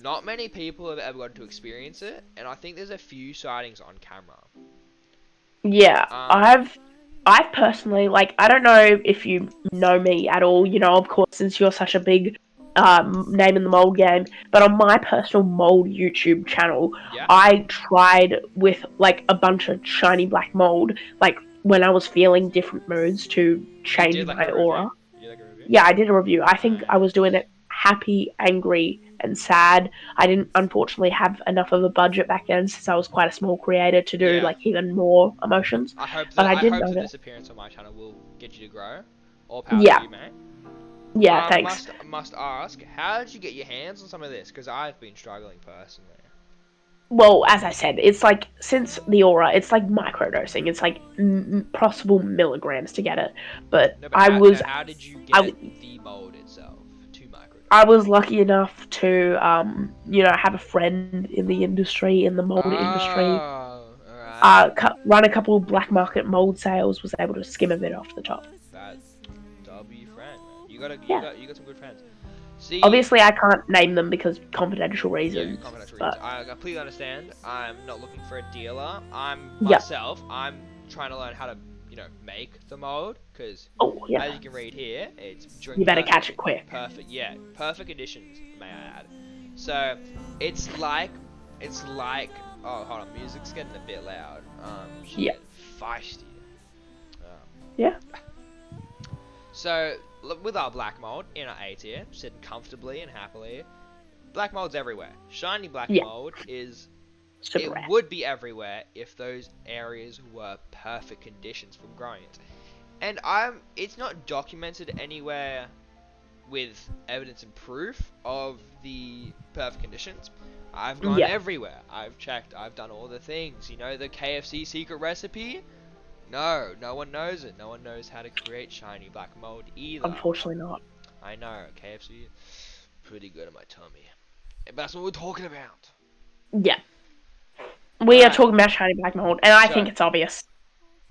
not many people have ever gotten to experience it, and I think there's a few sightings on camera. Yeah, I've personally, like, I don't know if you know me at all, you know, of course, since you're such a big name in the mold game, but on my personal mold YouTube channel, Yeah. I tried with, like, a bunch of shiny black mold, like, when I was feeling different moods to change You did like my a aura. review? You did like a review? Yeah, I did a review. I think I was doing it happy, angry, and sad. I didn't unfortunately have enough of a budget back then since I was quite a small creator to do Yeah. like even more emotions. I hope But that I did hope know that that. this appearance on my channel will get you to grow. All power Yeah. to you, mate. Yeah, thanks. Must ask, how did you get your hands on some of this? Because I've been struggling personally. Well, as I said, it's like since the aura, it's like microdosing. It's like possible milligrams to get it. But No, but how did you get the mold itself to microdose? I was lucky enough to, you know, have a friend in the industry, in the mold industry. Oh, alright. run a couple of black market mold sales, was able to skim a bit off the top. That W friend, man. Yeah. You got some good friends. See, Obviously, I can't name them because confidential yeah, reasons. confidential reasons. But I completely understand. I'm not looking for a dealer. yeah. I'm trying to learn how to, make the mold because, Oh yeah. as you can read here, it's You better catch it quick. perfect conditions, may I add. So, it's like. Oh, hold on, music's getting a bit loud. She's Yeah. getting feisty. Yeah. So, with our black mold in our A tier, sitting comfortably and happily, black mold's everywhere. Shiny black Yeah. mold is. Super It rare. would be everywhere if those areas were perfect conditions from growing it. And it's not documented anywhere with evidence and proof of the perfect conditions. I've gone Yeah. everywhere. I've checked. I've done all the things. You know the KFC secret recipe? No, no one knows it. No one knows how to create shiny black mold either. Unfortunately not. I know, KFC, pretty good at my tummy. But that's what we're talking about. Yeah. We are Alright, talking about shiny black mold, and I so think it's obvious.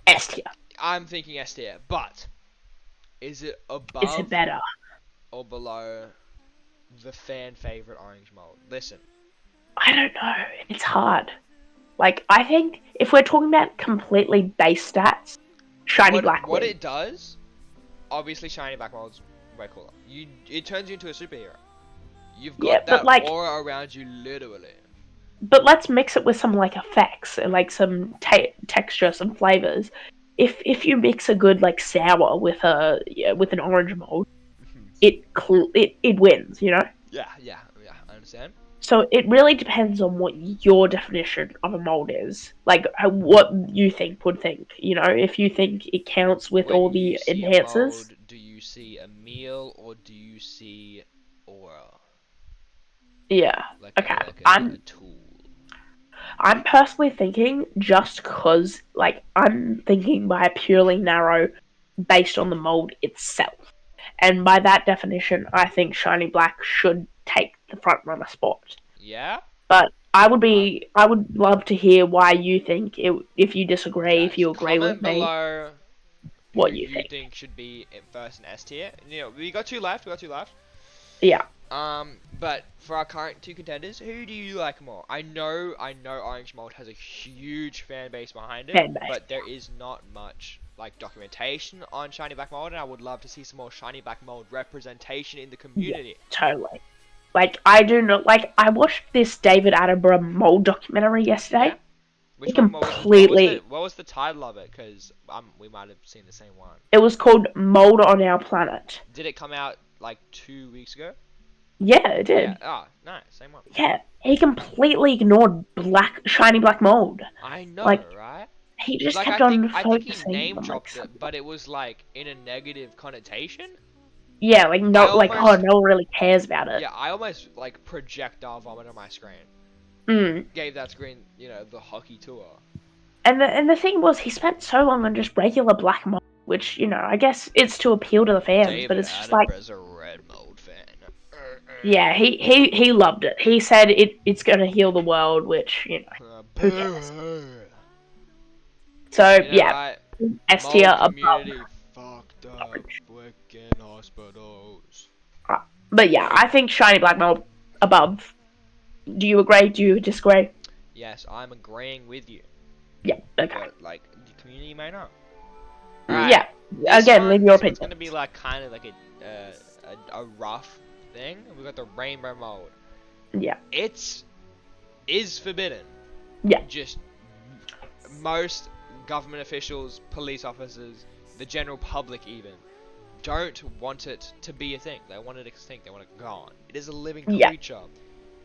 S tier. I'm thinking S tier, but is it Is it above better? or below the fan favorite orange mold? Listen, I don't know. It's hard. Like, I think if we're talking about completely base stats, shiny black what wins. it does, obviously shiny black mold's way cooler. It turns you into a superhero. You've got Yeah, that but like, aura around you, literally. but let's mix it with some like effects and like some texture, some flavors. If you mix a good like sour with with an orange mold, it wins. You know. Yeah, I understand. So it really depends on what your definition of a mold is. Like what you would think. You know, if you think it counts with all When you the see a enhancers. mold, do you see a meal or do you see aura? Yeah. Like Okay. a tool. I'm personally thinking just cause like I'm thinking by a purely narrow based on the mold itself. And by that definition, I think shiny black should take the front runner spot. Yeah? But Um, I would love to hear why you think it, if you disagree, if guys, you agree with comment me, below who what you you think. think should be in first in S tier. We got two left. Yeah. But for our current two contenders, who do you like more? I know Orange Mold has a huge fan base behind it, Fan base. but there is not much like documentation on Shiny Black Mold, and I would love to see some more Shiny Black Mold representation in the community. Yeah, totally. Like I do not like I watched this David Attenborough mold documentary yesterday. Yeah. Which It one? completely. What was the title of it? Because we might have seen the same one. It was called Mold on Our Planet. Did it come out like 2 weeks ago? Yeah, it Yeah. did. Oh, nice. Same one. Yeah, he completely ignored shiny black mold. I know, Like right? he just Like kept on I think he focusing name on like dropped it, something. but it was like in a negative connotation. Yeah, like no, I like almost, no one really cares about it. yeah, I almost like projectile vomit on my screen. Mm. Gave that screen, the hockey tour. And the thing was, he spent so long on just regular black mold, which I guess it's to appeal to the fans, but David it's just like, Attenborough's a red mold fan. yeah, he loved it. He said it's gonna heal the world, which who cares? So yeah, Right? S Mold tier above community fucked up. orange. Wicked hospitals. But yeah, I think shiny black mold above. Do you agree? Do you disagree? Yes, I'm agreeing with you. Yeah. Okay. But like the community may not. Yeah. Again, leave your This opinion. one's gonna be like kind of like a rough thing. We got the rainbow mold. Yeah. Is forbidden. Yeah. Just most government officials, police officers, the general public even don't want it to be a thing. They want it extinct. They want it gone. It is a living creature.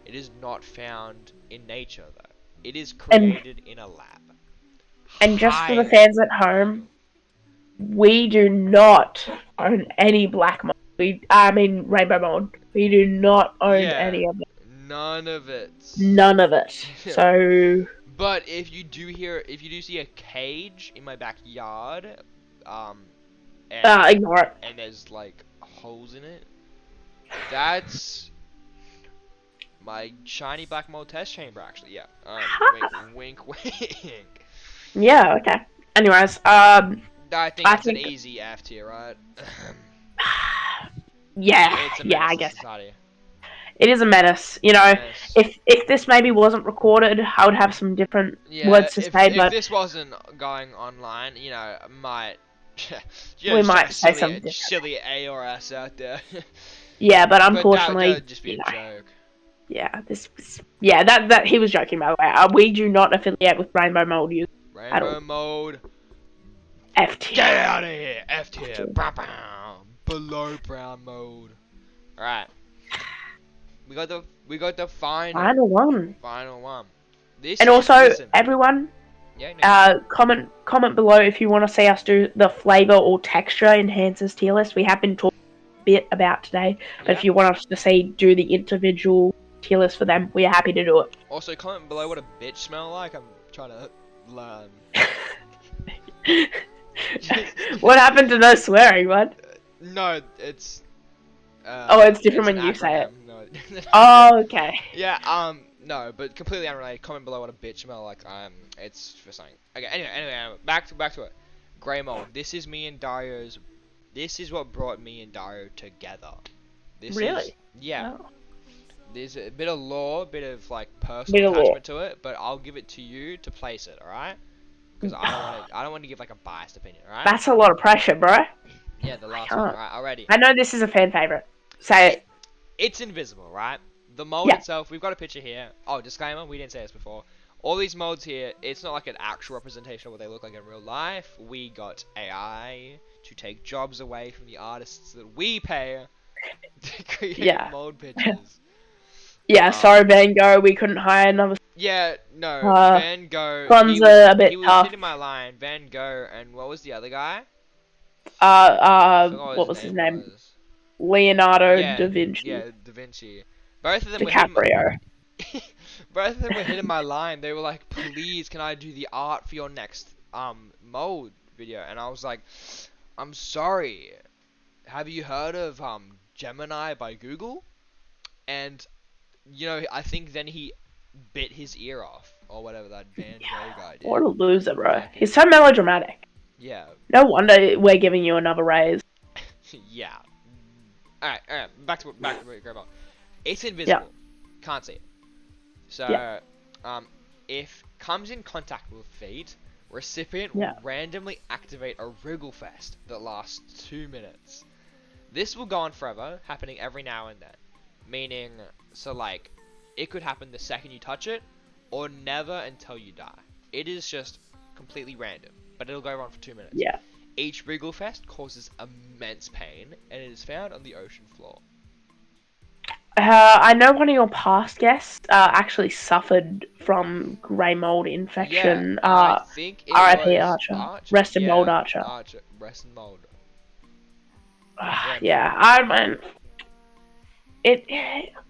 It is not found in nature though. It is created in a lab. And just for the fans at home, we do not own any black mold. I mean rainbow mold. We do not own any of it. None of it. None of it. So. But if you do see a cage in my backyard, Ignore it. and there's like holes in it, that's my shiny black mold test chamber actually. Yeah. Wink, wink, wink. Yeah. Okay. Anyways, I think I it's an think. easy F tier, right? Yeah. It's a Yeah. menace I to guess society. it is a menace. You know, Menace. if this maybe wasn't recorded, I would have some different Yeah, words to if say, if but this wasn't going online, I might we just chuck might a say something different. silly A or S out there. Yeah, but But that unfortunately, would just be a joke. yeah, yeah, that he was joking by the way. We do not affiliate with Rainbow Mold users at all. Rainbow mode. F tier. Get out of here. F F tier. tier. Below brown mode. Alright. We got the final Final one. final one. This And is also, listen. everyone, Yeah, no, you go. comment below if you want to see us do the flavor or texture enhancers tier list. We have been talking a bit about today, but if Yeah. you want us to see do the individual tier list for them, we are happy to do it. Also comment below what a bitch smell like. I'm trying to learn. What happened to no swearing, bud? No, it's Oh, it's different it's an when you say acronym. it. No. Oh, okay. Yeah, no, but completely unrelated. Comment below what a bitch smell like. It's for something. Okay, anyway, back to it. Grey mold. This is me and Dario's. This is what brought me and Dario together. This is Really? yeah. Oh. There's a bit of lore, a bit of like personal Bit of lore. attachment to it, but I'll give it to you to place it. All right? Because I don't want to give like a biased opinion. All right? That's a lot of pressure, bro. Yeah, the last one. Can't. All right, already. I know this is a fan favorite. Say it. It's invisible, right? The mold Yeah. itself, we've got a picture here. Oh, disclaimer, we didn't say this before. All these molds here, it's not like an actual representation of what they look like in real life. We got AI to take jobs away from the artists that we pay to create Yeah. mold pictures. Yeah, sorry, Van Gogh. We couldn't hire another. Yeah, no, Van Gogh. Funds are a bit he was tough. hitting my line. Van Gogh, and what was the other guy? What was his name? Was. Leonardo Yeah, da Vinci. yeah, Da Vinci. Both of them were DiCaprio. both of them were hitting my line. They were like, "Please, can I do the art for your next mold video?" And I was like, "I'm sorry. Have you heard of Gemini by Google?" And I think then he bit his ear off or whatever that Van Gogh guy did. What a loser, bro. He's so melodramatic. Yeah. No wonder we're giving you another raise. Yeah. Alright, back to Grandma. It's invisible. Can't see it. So, if comes in contact with feet, recipient will randomly activate a wriggle fest that lasts 2 minutes. This will go on forever, happening every now and then. Meaning, so like, it could happen the second you touch it, or never until you die. It is just completely random, but it'll go on for 2 minutes. Yeah. Each wriggle fest causes immense pain, and it is found on the ocean floor. I know one of your past guests actually suffered from grey mold infection. Yeah, I think it R.I.P. was Archer. Rest in mold, Archer. Rest in mold. Yeah, I mean,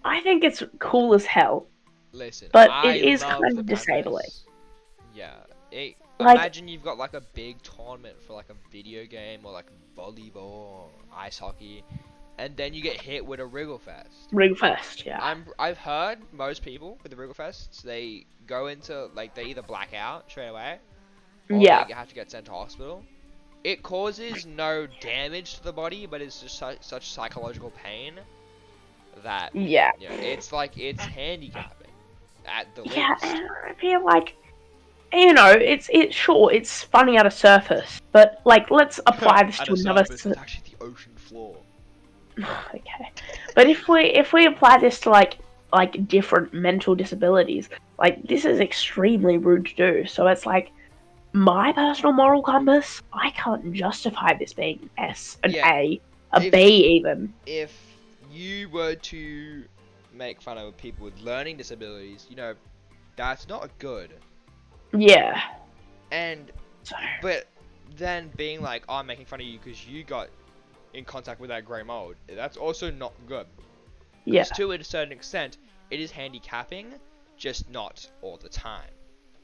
I think it's cool as hell. Listen, but I it is love kind the of disabling. premise. Yeah, Like- imagine you've got like a big tournament for like a video game or like volleyball or ice hockey, and then you get hit with a wriggle fest. Wriggle fest, yeah. I've heard most people with the wriggle fests, they go into like they either black out straight away, or Yeah. they have to get sent to hospital. It causes no damage to the body, but it's just such psychological pain that Yeah. it's like it's handicapping at the least. Yeah, and I feel like, it's sure, it's funny at a surface, but like, let's apply this At to a another. surface, it's actually the ocean floor. Okay, but if we apply this to like different mental disabilities, like this is extremely rude to do. So it's like my personal moral compass. I can't justify this being S, an Yeah. A, If- B even. If you were to make fun of people with learning disabilities, that's not good. Yeah. And So, but then being like, oh, I'm making fun of you because you got in contact with that grey mold, that's also not good. yeah. Because to a certain extent, it is handicapping, just not all the time.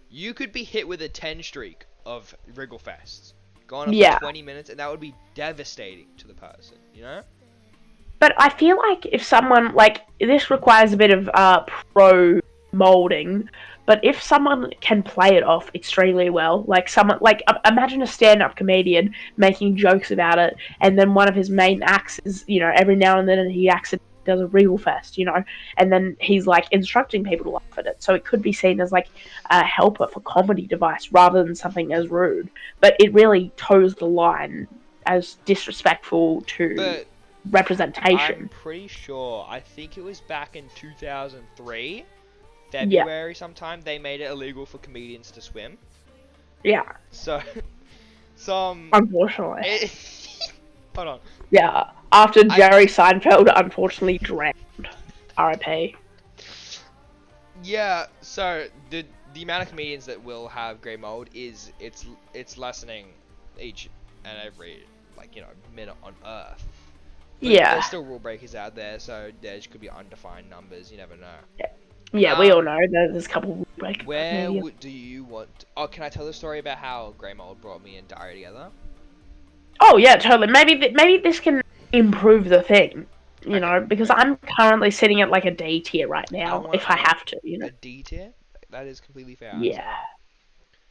You could be hit with a 10 streak of wriggle fests, going on Yeah. for 20 minutes, and that would be devastating to the person, But I feel like if someone, like, this requires a bit of pro molding, but if someone can play it off extremely well, like someone like imagine a stand-up comedian making jokes about it, and then one of his main acts is, every now and then he accidentally does a regal fest, and then he's like instructing people to laugh at it. So it could be seen as like a helper for comedy device rather than something as rude. But it really toes the line as disrespectful to But I'm representation. pretty sure, I think it was back in 2003, Yeah, February sometime, they made it illegal for comedians to swim. yeah. So, some... Unfortunately, Hold on. yeah. After I Jerry Seinfeld unfortunately drowned, R.I.P. Yeah, so the amount of comedians that will have grey mold it's lessening each and every minute on Earth. But Yeah, there's still rule breakers out there, so there could be undefined numbers. You never know. yeah. We all know there's a couple like Where comedians. do you want? Oh, can I tell the story about how grey mold brought me and Dario together? Oh yeah, totally. Maybe this can improve the thing, Okay, because okay. I'm currently sitting at like a D tier right I now. want If I I want have to. a D tier. That is completely fair. I Yeah. understand.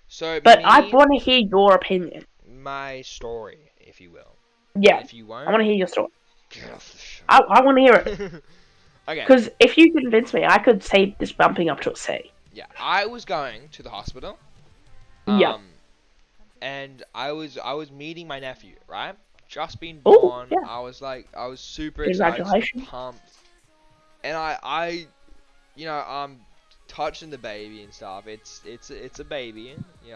So But I me, want to hear your opinion. my story, if you will, and Yeah, if you I won't, want to hear your story. get off the show. I want to hear it Okay. because if you convince me, I could see this bumping up to a C. Yeah, I was going to the hospital, Yeah. and I was meeting my nephew, right? Just been Oh born. yeah. I was super excited, super Congratulations. pumped, and I'm touching the baby and stuff. It's a baby, I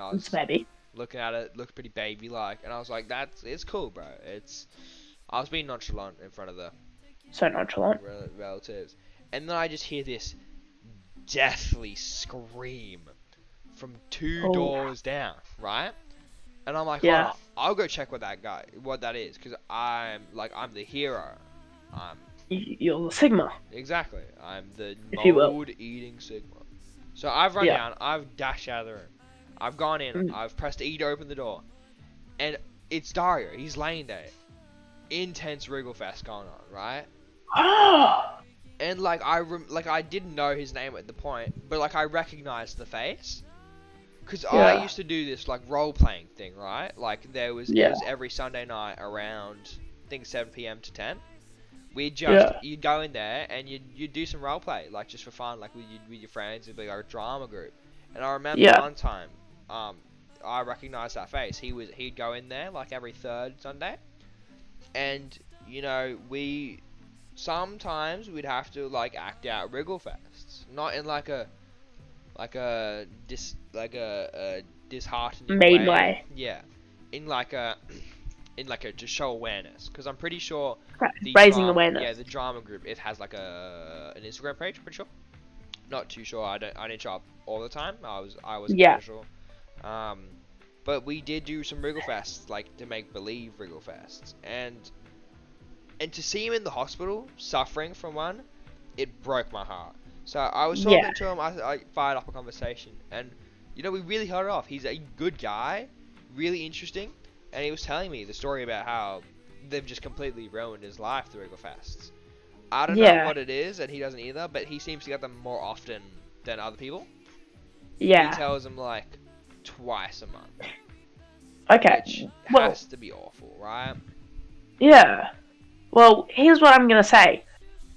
It's was baby. looking at it, looked pretty baby-like, and I was like, it's cool, bro. I was being nonchalant in front of the So nonchalant. relatives, and then I just hear this deathly scream from two Oh doors down, right? And I'm like, hold yeah. on, I'll go check what that is, because I'm the hero. I'm You're the Sigma, exactly, I'm the if you will. mold-eating Sigma. So I've run Yeah. down, I've dashed out of the room, I've gone in, Mm. I've pressed E to open the door, and it's Dario. He's laying there, intense Regal Fest going on, right? Oh And I didn't know his name at the point, but like I recognized the face. Cause I yeah. used to do this like role playing thing, right? Like it Yeah. was every Sunday night around I think 7 p.m. to 10. Yeah. You'd go in there and you'd do some role play, like just for fun, like with your friends. It'd be like a drama group. And I remember Yeah. one time, I recognized that face. He'd go in there like every third Sunday, and we sometimes we'd have to like act out wriggle fests, not in like a disheartening Main way. way. Yeah, in like a to show awareness, because I'm pretty sure Raising awareness. the drama group, it has like an Instagram page. Pretty sure. Not too sure. I didn't show up all the time. I was Yeah. casual. But we did do some wriggle fests, like to make believe wriggle fests, and to see him in the hospital suffering from one, it broke my heart. So I was Yeah. talking to him. I fired up a conversation, and we really hit it off. He's a good guy, really interesting, and he was telling me the story about how they've just completely ruined his life through Wriggle Fests. I don't know Yeah. what it is, and he doesn't either, but he seems to get them more often than other people. He Yeah. tells them like twice a month, Okay. which Well, has to be awful, right? yeah. Well, here's what I'm gonna say.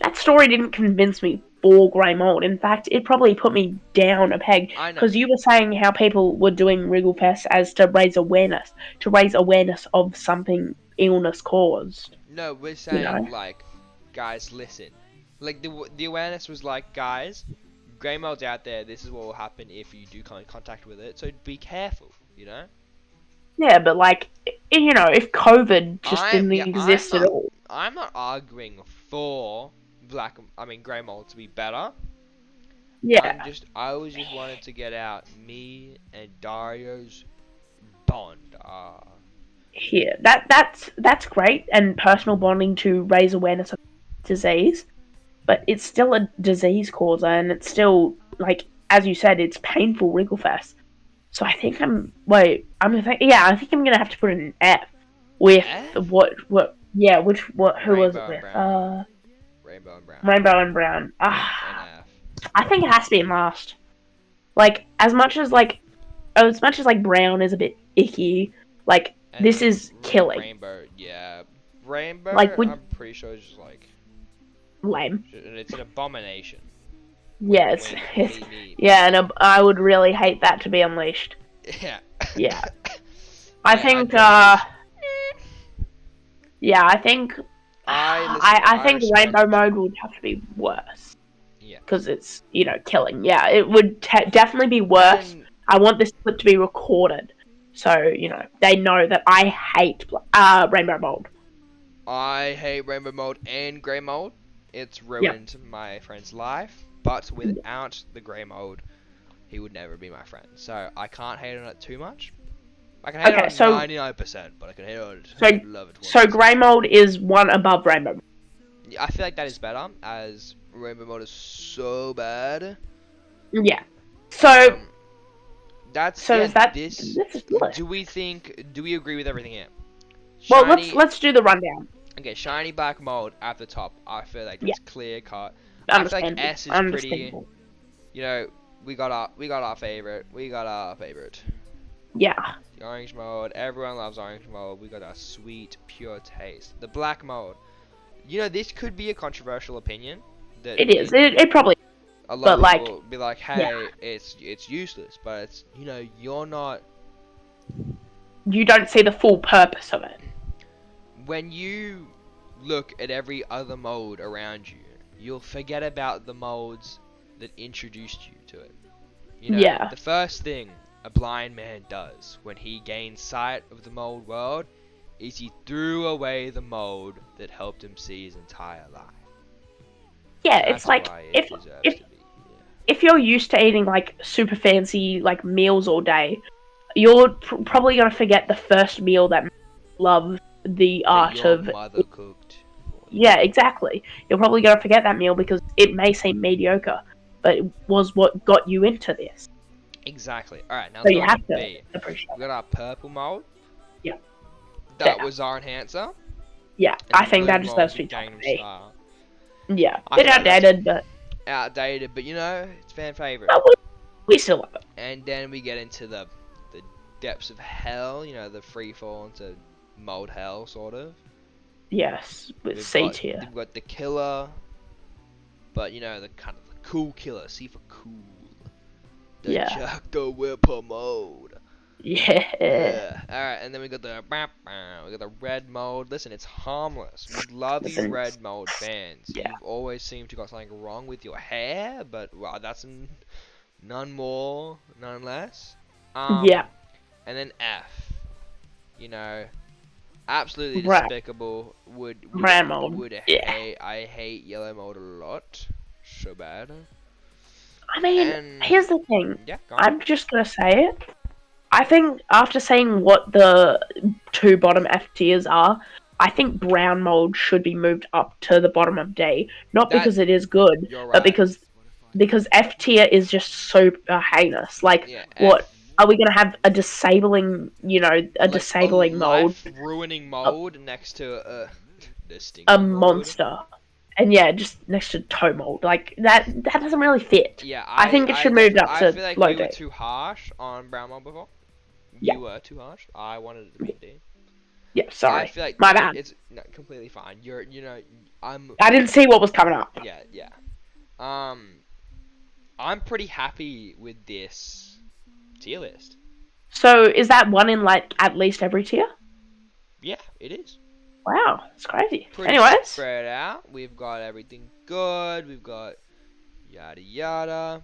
That story didn't convince me for grey mold. In fact, it probably put me down a peg I know. because you were saying how people were doing Wriggle Fest as to raise awareness of something illness caused. No, we're You know? saying like, guys, listen. Like the awareness was like, guys, grey mold's out there. This is what will happen if you do come in contact with it. So be careful. Yeah, but like, if COVID just didn't exist at all. I'm not arguing for grey mold to be better. Yeah. I was just wanted to get out me and Dario's bond. Here, that's great and personal bonding to raise awareness of disease, but it's still a disease causer, and it's still like, as you said, it's painful Wrigglefest. So I think I think I'm gonna have to put an F with F? who was it Rainbow and with? brown. Rainbow and brown. Rainbow and Brown. An F. I think it has to be in last. Like, as much as brown is a bit icky, like, And this then is killing. rainbow, yeah. Like, Rainbow, I'm pretty sure is just like lame. it's an abomination. Yeah, and I would really hate that to be unleashed. Yeah. Yeah. I think, yeah, I think, I think rainbow mode would have to be worse. Yeah. Because it's, killing. Yeah, it would definitely be worse. I want this clip to be recorded. So, they know that I hate rainbow mold. I hate rainbow mode and grey mode. It's ruined my friend's life. But without the grey mode, he would never be my friend. So I can't hate on it too much. I can hate on it 99%, but I can hate on it. Love it. So grey mode is one above rainbow mode. Yeah, I feel like that is better, as rainbow mode is so bad. Yeah. So that's so is that this. Do we agree with everything here? Well, let's do the rundown. Okay, shiny black mold at the top. I feel like that's clear cut. I feel like S is pretty. We got our favorite. Yeah. The orange mode. Everyone loves orange mode. We got our sweet, pure taste. The black mode. This could be a controversial opinion. That it is. It probably. A lot of people be like, "Hey, it's useless," but it's you're not. You don't see the full purpose of it. When you look at every other mode around you, you'll forget about the modes that introduced you to it. The first thing a blind man does when he gains sight of the mold world is he threw away the mode that helped him see his entire life. Yeah, it's like if you're used to eating like super fancy like meals all day, you're probably gonna forget the first meal that loves the art of mother cooked. Yeah, exactly. You're probably gonna forget that meal because it may seem mediocre, but it was what got you into this. Exactly. All right, now so you have to appreciate. We got our purple mold. Yeah. That was our enhancer. Yeah, I think that deserves to be top B. Yeah, a bit outdated, but it's fan favorite. We still love it. And then we get into the depths of hell. The free fall into mold hell, sort of. Yes, with C tier. We've got the killer, but the kind of the cool killer. C for cool. The Jack the Whipper mode. Yeah. All right, and then we got the red mode. Listen, it's harmless. We love you, red mode fans. Yeah. You've always seemed to got something wrong with your hair, but that's none more, none less. Yeah. And then F. Absolutely despicable. Brown mode. I hate yellow mode a lot. So bad. I mean, here's the thing. Yeah, I'm just gonna say it. I think after saying what the two bottom F tiers are, I think brown mold should be moved up to the bottom of D. Not because it is good, but because F tier is just so heinous. Like, what are we gonna have a disabling, disabling mold, ruining mold next to a monster? And just next to toe mold, like that doesn't really fit. Yeah, I think it should move up to I feel like low we D. were too harsh on brown mold before. Yeah. You were too harsh. I wanted it to be D. Yeah, sorry. I feel like my bad. It's completely fine. I didn't see what was coming up. Yeah. I'm pretty happy with this tier list. So is that one in like at least every tier? Yeah, it is. Wow, it's crazy. Pretty Anyways, spread out. We've got everything good. We've got yada yada.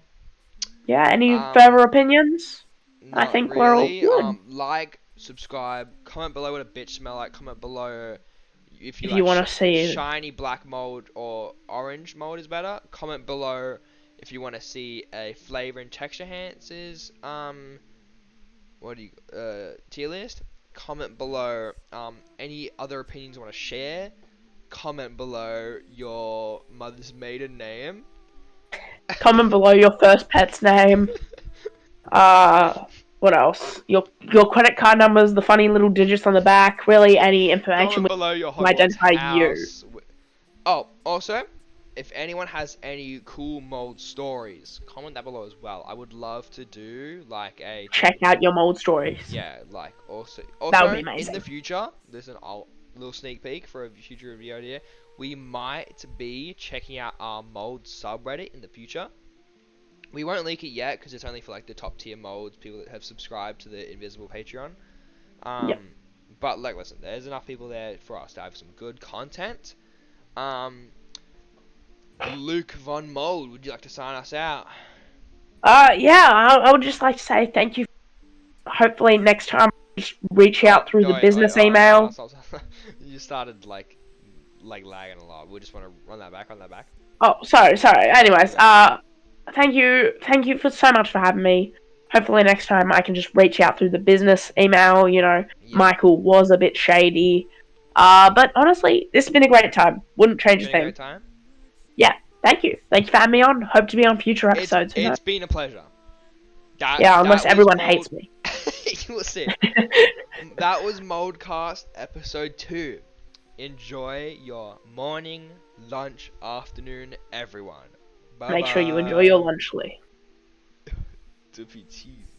Yeah. Any further opinions? I think really. we're all good. Like, subscribe, comment below what a bitch smell like. Comment below if you want to see shiny black mold or orange mold is better. Comment below if you want to see a flavor and texture enhancers. Tier list. Comment below any other opinions you want to share. Comment below your mother's maiden name. Comment below your first pet's name. What else? Your credit card numbers, the funny little digits on the back. Really, any information Comment below your to identify house. you. Oh, also, if anyone has any cool mold stories, comment that below as well. I would love to do like a Check thing. out your mold stories. Yeah, like also That would be in the amazing. future, there's an little sneak peek for a future video idea. We might be checking out our mold subreddit in the future. We won't leak it yet because it's only for like the top tier molds, people that have subscribed to the Invisible Patreon. Yep. But like, listen, there's enough people there for us to have some good content. Um, Luke Von Mold, would you like to sign us out? Yeah, I would just like to say thank you. Hopefully next time, just reach Oh out through no, the wait, business oh, email. stop, stop. You started like lagging a lot. We just want to run that back, run that back. Oh, sorry. Anyways, Okay. thank you for so much for having me. Hopefully next time I can just reach out through the business email. You know, Yeah. Michael was a bit shady. But honestly, this has been a great time. Wouldn't change a Been a thing. great time. Yeah, thank you. Thank you for having me on. Hope to be on future It's episodes. it's been a pleasure. Yeah, almost That was everyone mold. hates me. You will see. That was MoldCast episode 2. Enjoy your morning, lunch, afternoon, everyone. Bye Make sure you enjoy your bye. lunch, Lee. To be cheese.